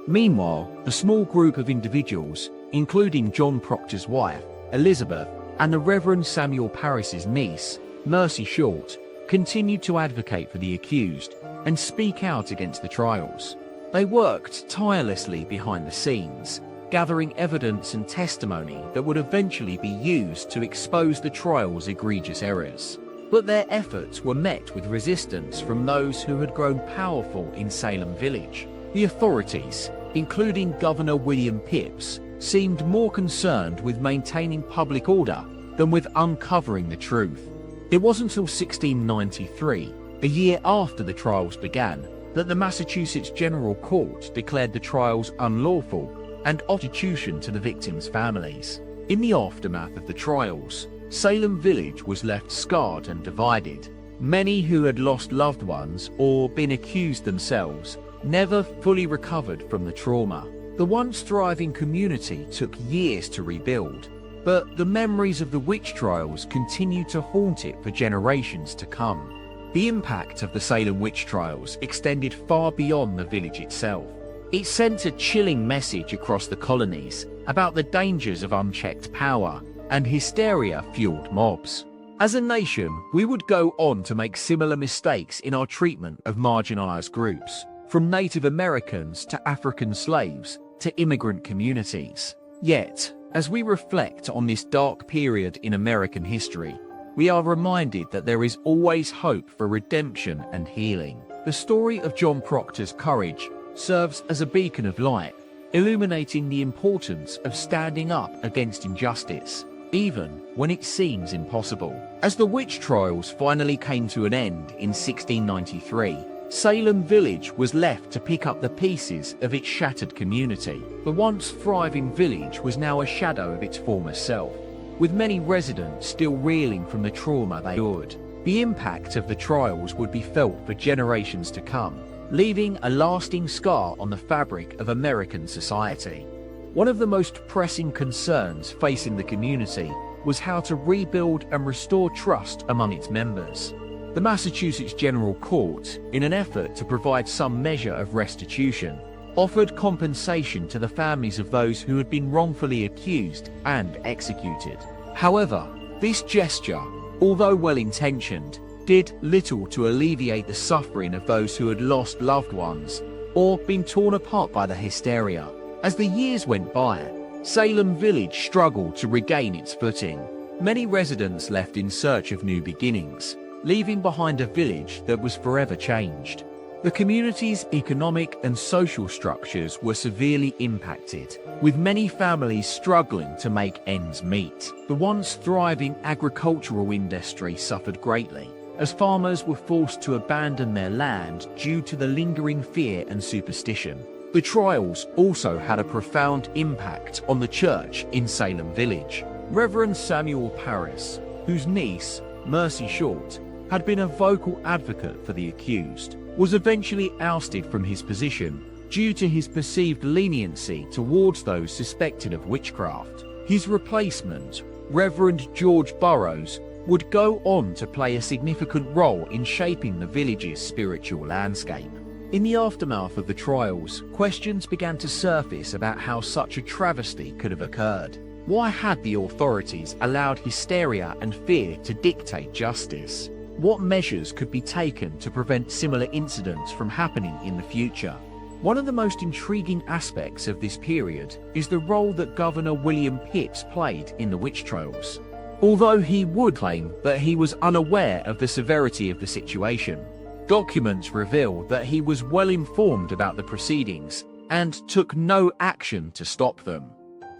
Meanwhile, a small group of individuals, including John Proctor's wife, Elizabeth, and the Reverend Samuel Paris's niece, Mercy Short, continued to advocate for the accused and speak out against the trials. They worked tirelessly behind the scenes, gathering evidence and testimony that would eventually be used to expose the trial's egregious errors. But their efforts were met with resistance from those who had grown powerful in Salem Village. The authorities, including Governor William Phips, seemed more concerned with maintaining public order than with uncovering the truth. It wasn't until 1693, a year after the trials began, that the Massachusetts General Court declared the trials unlawful and restitution to the victims' families. In the aftermath of the trials, Salem Village was left scarred and divided. Many who had lost loved ones or been accused themselves never fully recovered from the trauma. The once thriving community took years to rebuild, but the memories of the witch trials continued to haunt it for generations to come. The impact of the Salem Witch Trials extended far beyond the village itself. It sent a chilling message across the colonies about the dangers of unchecked power and hysteria-fueled mobs. As a nation, we would go on to make similar mistakes in our treatment of marginalized groups, from Native Americans to African slaves to immigrant communities. Yet, as we reflect on this dark period in American history, we are reminded that there is always hope for redemption and healing. The story of John Proctor's courage serves as a beacon of light, illuminating the importance of standing up against injustice, even when it seems impossible. As the witch trials finally came to an end in 1693, Salem Village was left to pick up the pieces of its shattered community. The once thriving village was now a shadow of its former self, with many residents still reeling from the trauma they endured. The impact of the trials would be felt for generations to come, leaving a lasting scar on the fabric of American society. One of the most pressing concerns facing the community was how to rebuild and restore trust among its members. The Massachusetts General Court, in an effort to provide some measure of restitution, offered compensation to the families of those who had been wrongfully accused and executed. However, this gesture, although well-intentioned, did little to alleviate the suffering of those who had lost loved ones or been torn apart by the hysteria. As the years went by, Salem Village struggled to regain its footing. Many residents left in search of new beginnings, leaving behind a village that was forever changed. The community's economic and social structures were severely impacted, with many families struggling to make ends meet. The once thriving agricultural industry suffered greatly, as farmers were forced to abandon their land due to the lingering fear and superstition. The trials also had a profound impact on the church in Salem Village. Reverend Samuel Parris, whose niece, Mercy Short, had been a vocal advocate for the accused, was eventually ousted from his position due to his perceived leniency towards those suspected of witchcraft. His replacement, Reverend George Burroughs, would go on to play a significant role in shaping the village's spiritual landscape. In the aftermath of the trials, questions began to surface about how such a travesty could have occurred. Why had the authorities allowed hysteria and fear to dictate justice? What measures could be taken to prevent similar incidents from happening in the future? One of the most intriguing aspects of this period is the role that Governor William Phips played in the witch trials. Although he would claim that he was unaware of the severity of the situation, documents reveal that he was well informed about the proceedings and took no action to stop them.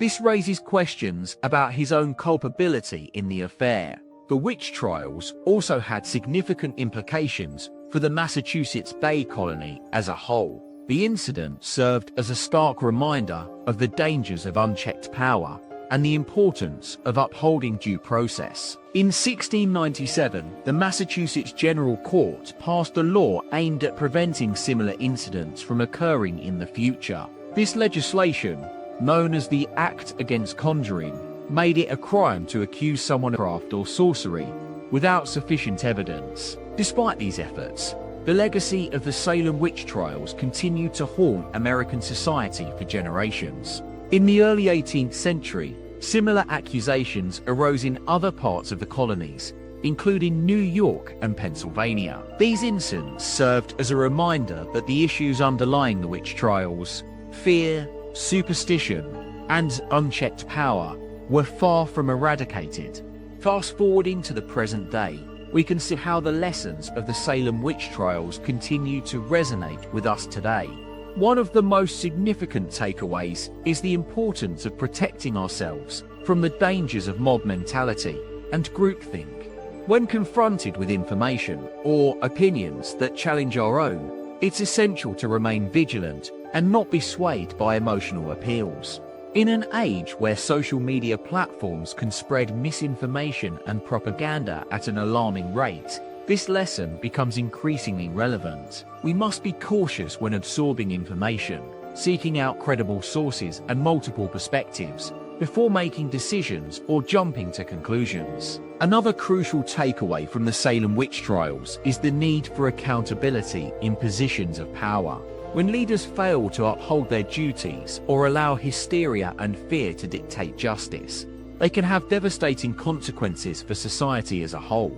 This raises questions about his own culpability in the affair. The witch trials also had significant implications for the Massachusetts Bay Colony as a whole. The incident served as a stark reminder of the dangers of unchecked power and the importance of upholding due process. In 1697, the Massachusetts General Court passed a law aimed at preventing similar incidents from occurring in the future. This legislation, known as the Act Against Conjuring, made it a crime to accuse someone of witchcraft or sorcery without sufficient evidence. Despite these efforts, the legacy of the Salem Witch Trials continued to haunt American society for generations. In the early 18th century, similar accusations arose in other parts of the colonies, including New York and Pennsylvania. These incidents served as a reminder that the issues underlying the witch trials, fear, superstition, and unchecked power, were far from eradicated. Fast forwarding to the present day, we can see how the lessons of the Salem Witch Trials continue to resonate with us today. One of the most significant takeaways is the importance of protecting ourselves from the dangers of mob mentality and groupthink. When confronted with information or opinions that challenge our own, it's essential to remain vigilant and not be swayed by emotional appeals. In an age where social media platforms can spread misinformation and propaganda at an alarming rate, this lesson becomes increasingly relevant. We must be cautious when absorbing information, seeking out credible sources and multiple perspectives before making decisions or jumping to conclusions. Another crucial takeaway from the Salem Witch Trials is the need for accountability in positions of power. When leaders fail to uphold their duties or allow hysteria and fear to dictate justice, they can have devastating consequences for society as a whole.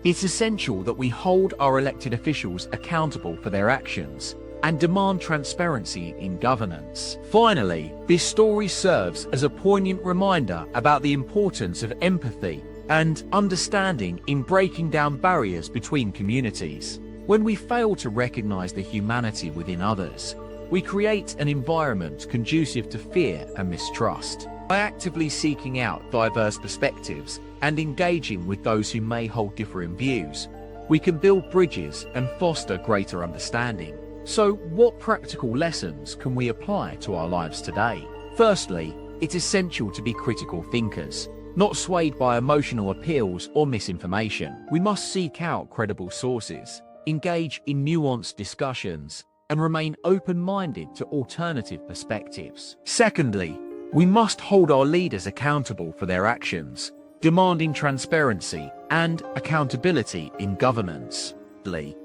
It's essential that we hold our elected officials accountable for their actions and demand transparency in governance. Finally, this story serves as a poignant reminder about the importance of empathy and understanding in breaking down barriers between communities. When we fail to recognize the humanity within others, we create an environment conducive to fear and mistrust. By actively seeking out diverse perspectives and engaging with those who may hold differing views, we can build bridges and foster greater understanding. So, what practical lessons can we apply to our lives today? Firstly, it's essential to be critical thinkers, not swayed by emotional appeals or misinformation. We must seek out credible sources, engage in nuanced discussions, and remain open-minded to alternative perspectives. Secondly, we must hold our leaders accountable for their actions, demanding transparency and accountability in governance.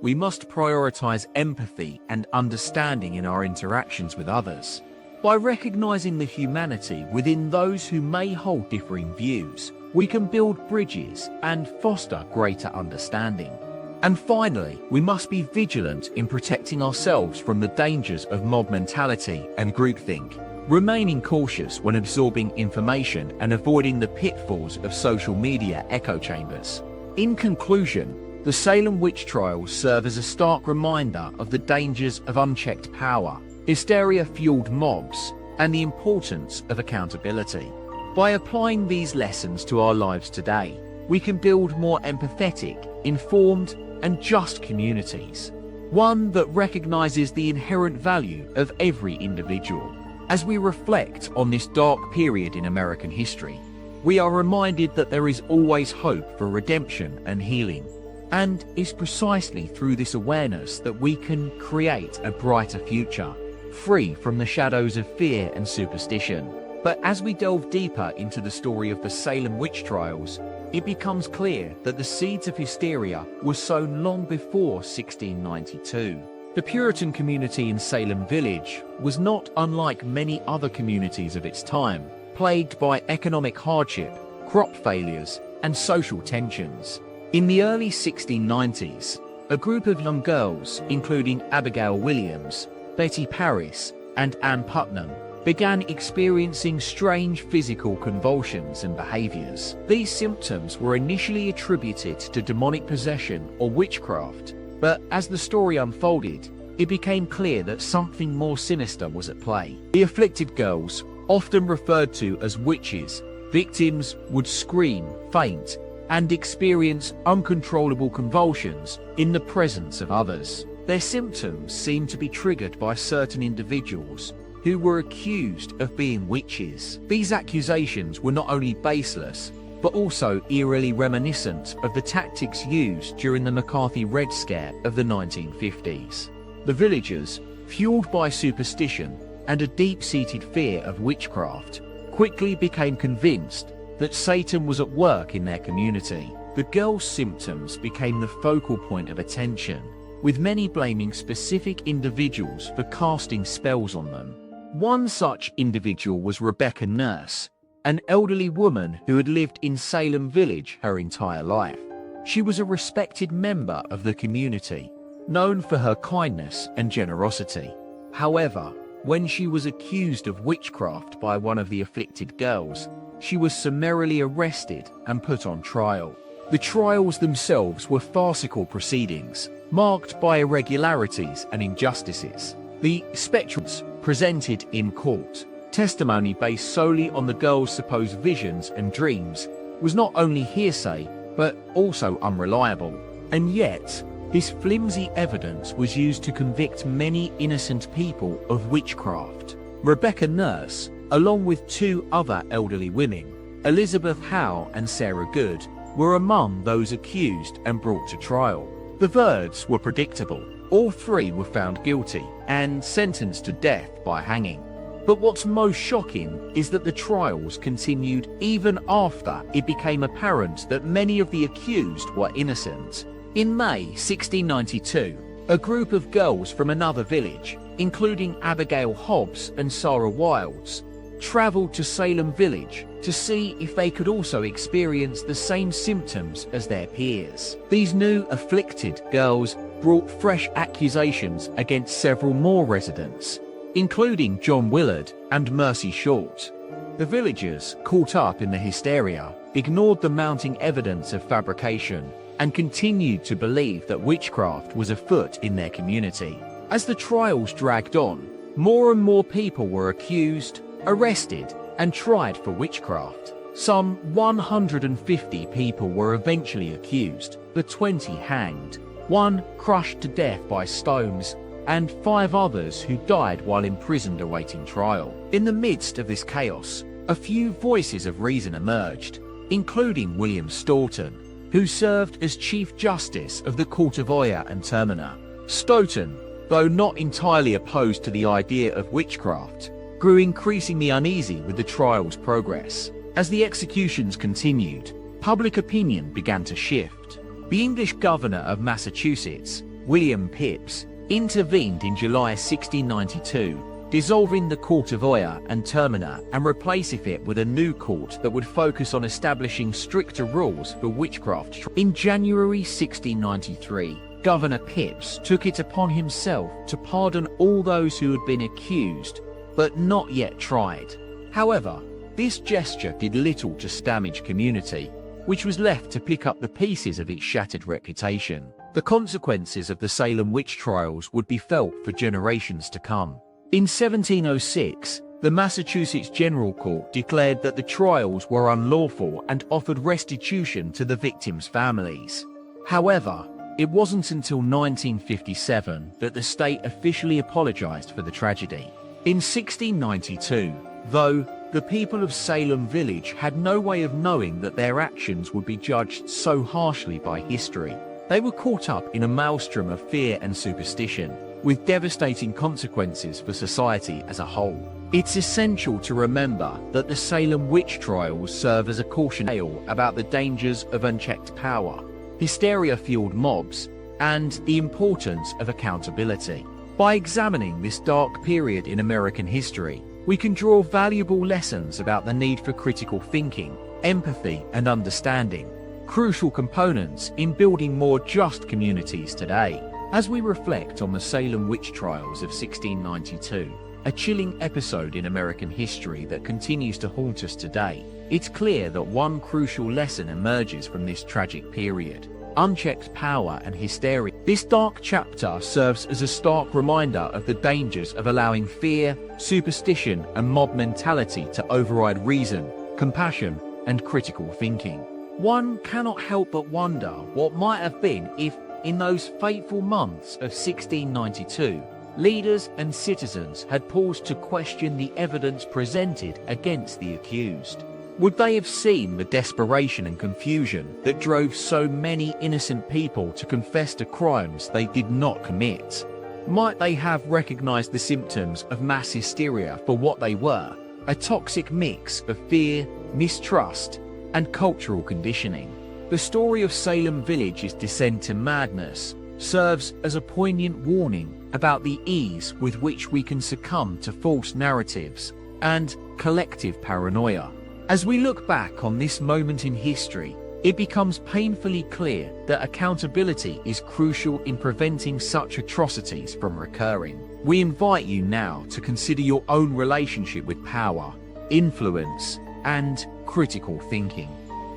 We must prioritize empathy and understanding in our interactions with others. By recognizing the humanity within those who may hold differing views, we can build bridges and foster greater understanding. And finally, we must be vigilant in protecting ourselves from the dangers of mob mentality and groupthink, remaining cautious when absorbing information and avoiding the pitfalls of social media echo chambers. In conclusion, the Salem Witch Trials serve as a stark reminder of the dangers of unchecked power, hysteria-fueled mobs, and the importance of accountability. By applying these lessons to our lives today, we can build more empathetic, informed, and just communities, one that recognizes the inherent value of every individual. As we reflect on this dark period in American history, we are reminded that there is always hope for redemption and healing. And it's precisely through this awareness that we can create a brighter future, free from the shadows of fear and superstition. But as we delve deeper into the story of the Salem Witch Trials, it becomes clear that the seeds of hysteria were sown long before 1692. The Puritan community in Salem Village was not unlike many other communities of its time, plagued by economic hardship, crop failures, and social tensions. In the early 1690s, a group of young girls, including Abigail Williams, Betty Paris, and Ann Putnam, began experiencing strange physical convulsions and behaviors. These symptoms were initially attributed to demonic possession or witchcraft, but as the story unfolded, it became clear that something more sinister was at play. The afflicted girls, often referred to as witches, victims would scream, faint, and experience uncontrollable convulsions in the presence of others. Their symptoms seemed to be triggered by certain individuals who were accused of being witches. These accusations were not only baseless, but also eerily reminiscent of the tactics used during the McCarthy Red Scare of the 1950s. The villagers, fueled by superstition and a deep-seated fear of witchcraft, quickly became convinced that Satan was at work in their community. The girls' symptoms became the focal point of attention, with many blaming specific individuals for casting spells on them. One such individual was Rebecca Nurse, an elderly woman who had lived in Salem Village her entire life. She was a respected member of the community, known for her kindness and generosity. However, when she was accused of witchcraft by one of the afflicted girls, she was summarily arrested and put on trial. The trials themselves were farcical proceedings, marked by irregularities and injustices. The spectrums presented in court, testimony based solely on the girl's supposed visions and dreams, was not only hearsay, but also unreliable. And yet, this flimsy evidence was used to convict many innocent people of witchcraft. Rebecca Nurse, along with two other elderly women, Elizabeth Howe and Sarah Good, were among those accused and brought to trial. The verdicts were predictable. All three were found guilty and sentenced to death by hanging. But what's most shocking is that the trials continued even after it became apparent that many of the accused were innocent. In May 1692, a group of girls from another village, including Abigail Hobbs and Sarah Wilds, travelled to Salem Village to see if they could also experience the same symptoms as their peers. These new afflicted girls brought fresh accusations against several more residents, including John Willard and Mercy Short. The villagers, caught up in the hysteria, ignored the mounting evidence of fabrication and continued to believe that witchcraft was afoot in their community. As the trials dragged on, more and more people were accused, arrested, and tried for witchcraft. Some 150 people were eventually accused, the 20 hanged, one crushed to death by stones, and 5 others who died while imprisoned awaiting trial. In the midst of this chaos, a few voices of reason emerged, including William Stoughton, who served as Chief Justice of the Court of Oyer and Terminer. Stoughton, though not entirely opposed to the idea of witchcraft, grew increasingly uneasy with the trial's progress. As the executions continued, public opinion began to shift. The English governor of Massachusetts, William Phips, intervened in July 1692, dissolving the Court of Oyer and Terminer and replacing it with a new court that would focus on establishing stricter rules for witchcraft. In January 1693, Governor Phips took it upon himself to pardon all those who had been accused, but not yet tried. However, this gesture did little to damage community, which was left to pick up the pieces of its shattered reputation. The consequences of the Salem Witch Trials would be felt for generations to come. In 1706, the Massachusetts General Court declared that the trials were unlawful and offered restitution to the victims' families. However, it wasn't until 1957 that the state officially apologized for the tragedy. In 1692, though, the people of Salem Village had no way of knowing that their actions would be judged so harshly by history. They were caught up in a maelstrom of fear and superstition, with devastating consequences for society as a whole. It's essential to remember that the Salem Witch Trials serve as a caution tale about the dangers of unchecked power, hysteria-fueled mobs, and the importance of accountability. By examining this dark period in American history, we can draw valuable lessons about the need for critical thinking, empathy, and understanding, crucial components in building more just communities today. As we reflect on the Salem Witch Trials of 1692, a chilling episode in American history that continues to haunt us today, it's clear that one crucial lesson emerges from this tragic period: unchecked power and hysteria. This dark chapter serves as a stark reminder of the dangers of allowing fear, superstition, and mob mentality to override reason, compassion, and critical thinking. One cannot help but wonder what might have been if, in those fateful months of 1692, leaders and citizens had paused to question the evidence presented against the accused. Would they have seen the desperation and confusion that drove so many innocent people to confess to crimes they did not commit? Might they have recognized the symptoms of mass hysteria for what they were, a toxic mix of fear, mistrust, and cultural conditioning? The story of Salem Village's descent to madness serves as a poignant warning about the ease with which we can succumb to false narratives and collective paranoia. As we look back on this moment in history, it becomes painfully clear that accountability is crucial in preventing such atrocities from recurring. We invite you now to consider your own relationship with power, influence, and critical thinking.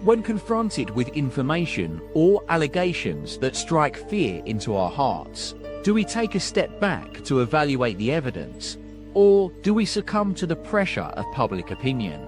When confronted with information or allegations that strike fear into our hearts, do we take a step back to evaluate the evidence, or do we succumb to the pressure of public opinion?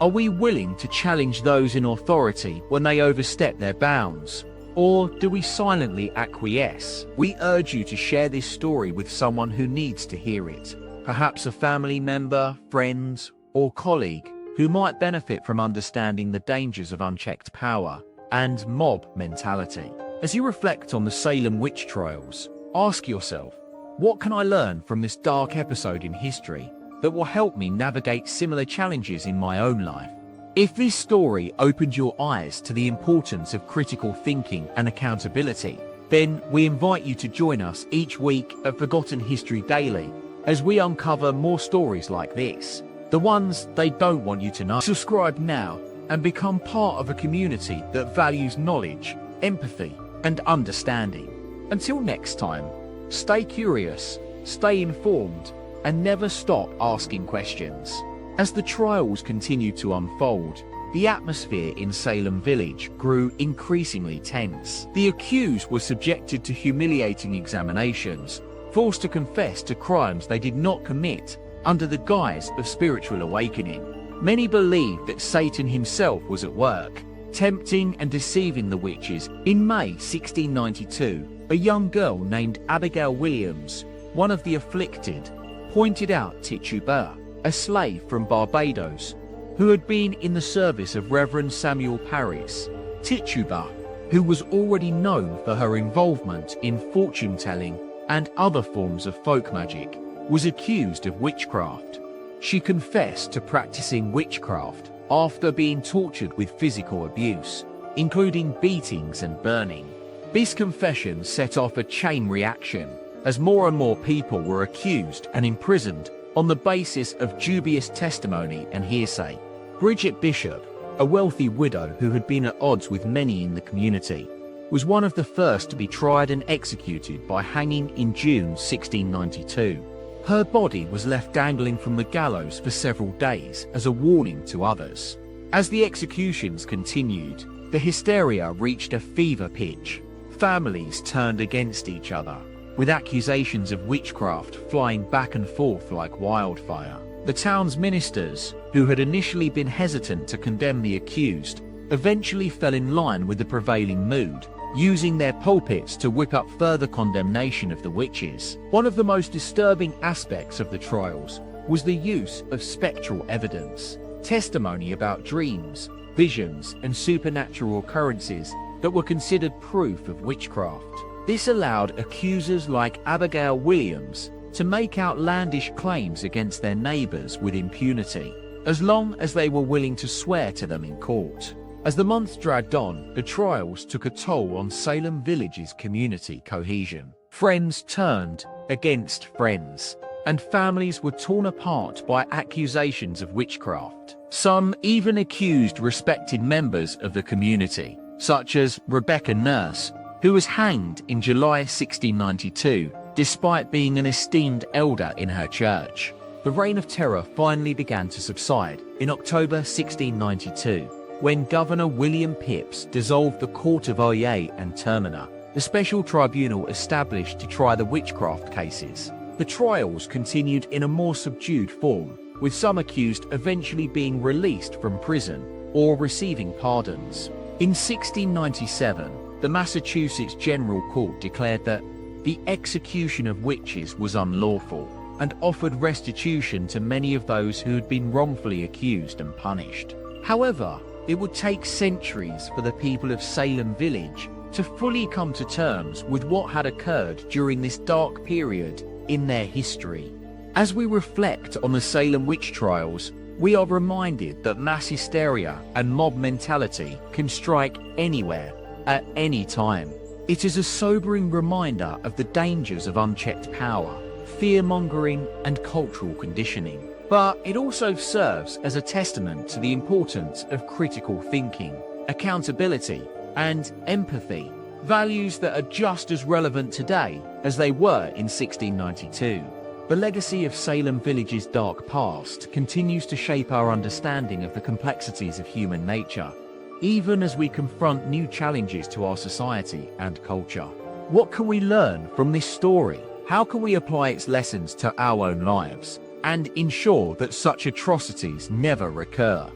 Are we willing to challenge those in authority when they overstep their bounds, or do we silently acquiesce? We urge you to share this story with someone who needs to hear it, perhaps a family member, friend, or colleague who might benefit from understanding the dangers of unchecked power and mob mentality. As you reflect on the Salem Witch Trials, ask yourself, what can I learn from this dark episode in history that will help me navigate similar challenges in my own life? If this story opened your eyes to the importance of critical thinking and accountability, then we invite you to join us each week at Forgotten History Daily as we uncover more stories like this, the ones they don't want you to know. Subscribe now and become part of a community that values knowledge, empathy, and understanding. Until next time, stay curious, stay informed, and never stop asking questions. As the trials continued to unfold, the atmosphere in Salem Village grew increasingly tense. The accused were subjected to humiliating examinations, forced to confess to crimes they did not commit under the guise of spiritual awakening. Many believed that Satan himself was at work, tempting and deceiving the witches. In May 1692, a young girl named Abigail Williams, one of the afflicted, pointed out Tituba, a slave from Barbados, who had been in the service of Reverend Samuel Parris. Tituba, who was already known for her involvement in fortune-telling and other forms of folk magic, was accused of witchcraft. She confessed to practicing witchcraft after being tortured with physical abuse, including beatings and burning. This confession set off a chain reaction, as more and more people were accused and imprisoned on the basis of dubious testimony and hearsay. Bridget Bishop, a wealthy widow who had been at odds with many in the community, was one of the first to be tried and executed by hanging in June 1692. Her body was left dangling from the gallows for several days as a warning to others. As the executions continued, the hysteria reached a fever pitch. Families turned against each other, with accusations of witchcraft flying back and forth like wildfire. The town's ministers, who had initially been hesitant to condemn the accused, eventually fell in line with the prevailing mood, using their pulpits to whip up further condemnation of the witches. One of the most disturbing aspects of the trials was the use of spectral evidence, testimony about dreams, visions, and supernatural occurrences that were considered proof of witchcraft. This allowed accusers like Abigail Williams to make outlandish claims against their neighbors with impunity, as long as they were willing to swear to them in court. As the months dragged on, the trials took a toll on Salem Village's community cohesion. Friends turned against friends, and families were torn apart by accusations of witchcraft. Some even accused respected members of the community, such as Rebecca Nurse, who was hanged in July 1692, despite being an esteemed elder in her church. The reign of terror finally began to subside in October 1692, when Governor William Phips dissolved the Court of Oyer and Termina, the special tribunal established to try the witchcraft cases. The trials continued in a more subdued form, with some accused eventually being released from prison or receiving pardons. In 1697, the Massachusetts General Court declared that the execution of witches was unlawful and offered restitution to many of those who had been wrongfully accused and punished. However, it would take centuries for the people of Salem Village to fully come to terms with what had occurred during this dark period in their history. As we reflect on the Salem Witch Trials, we are reminded that mass hysteria and mob mentality can strike anywhere, at any time. It is a sobering reminder of the dangers of unchecked power, fear-mongering, and cultural conditioning. But it also serves as a testament to the importance of critical thinking, accountability, and empathy, values that are just as relevant today as they were in 1692. The legacy of Salem Village's dark past continues to shape our understanding of the complexities of human nature, even as we confront new challenges to our society and culture. What can we learn from this story? How can we apply its lessons to our own lives and ensure that such atrocities never recur?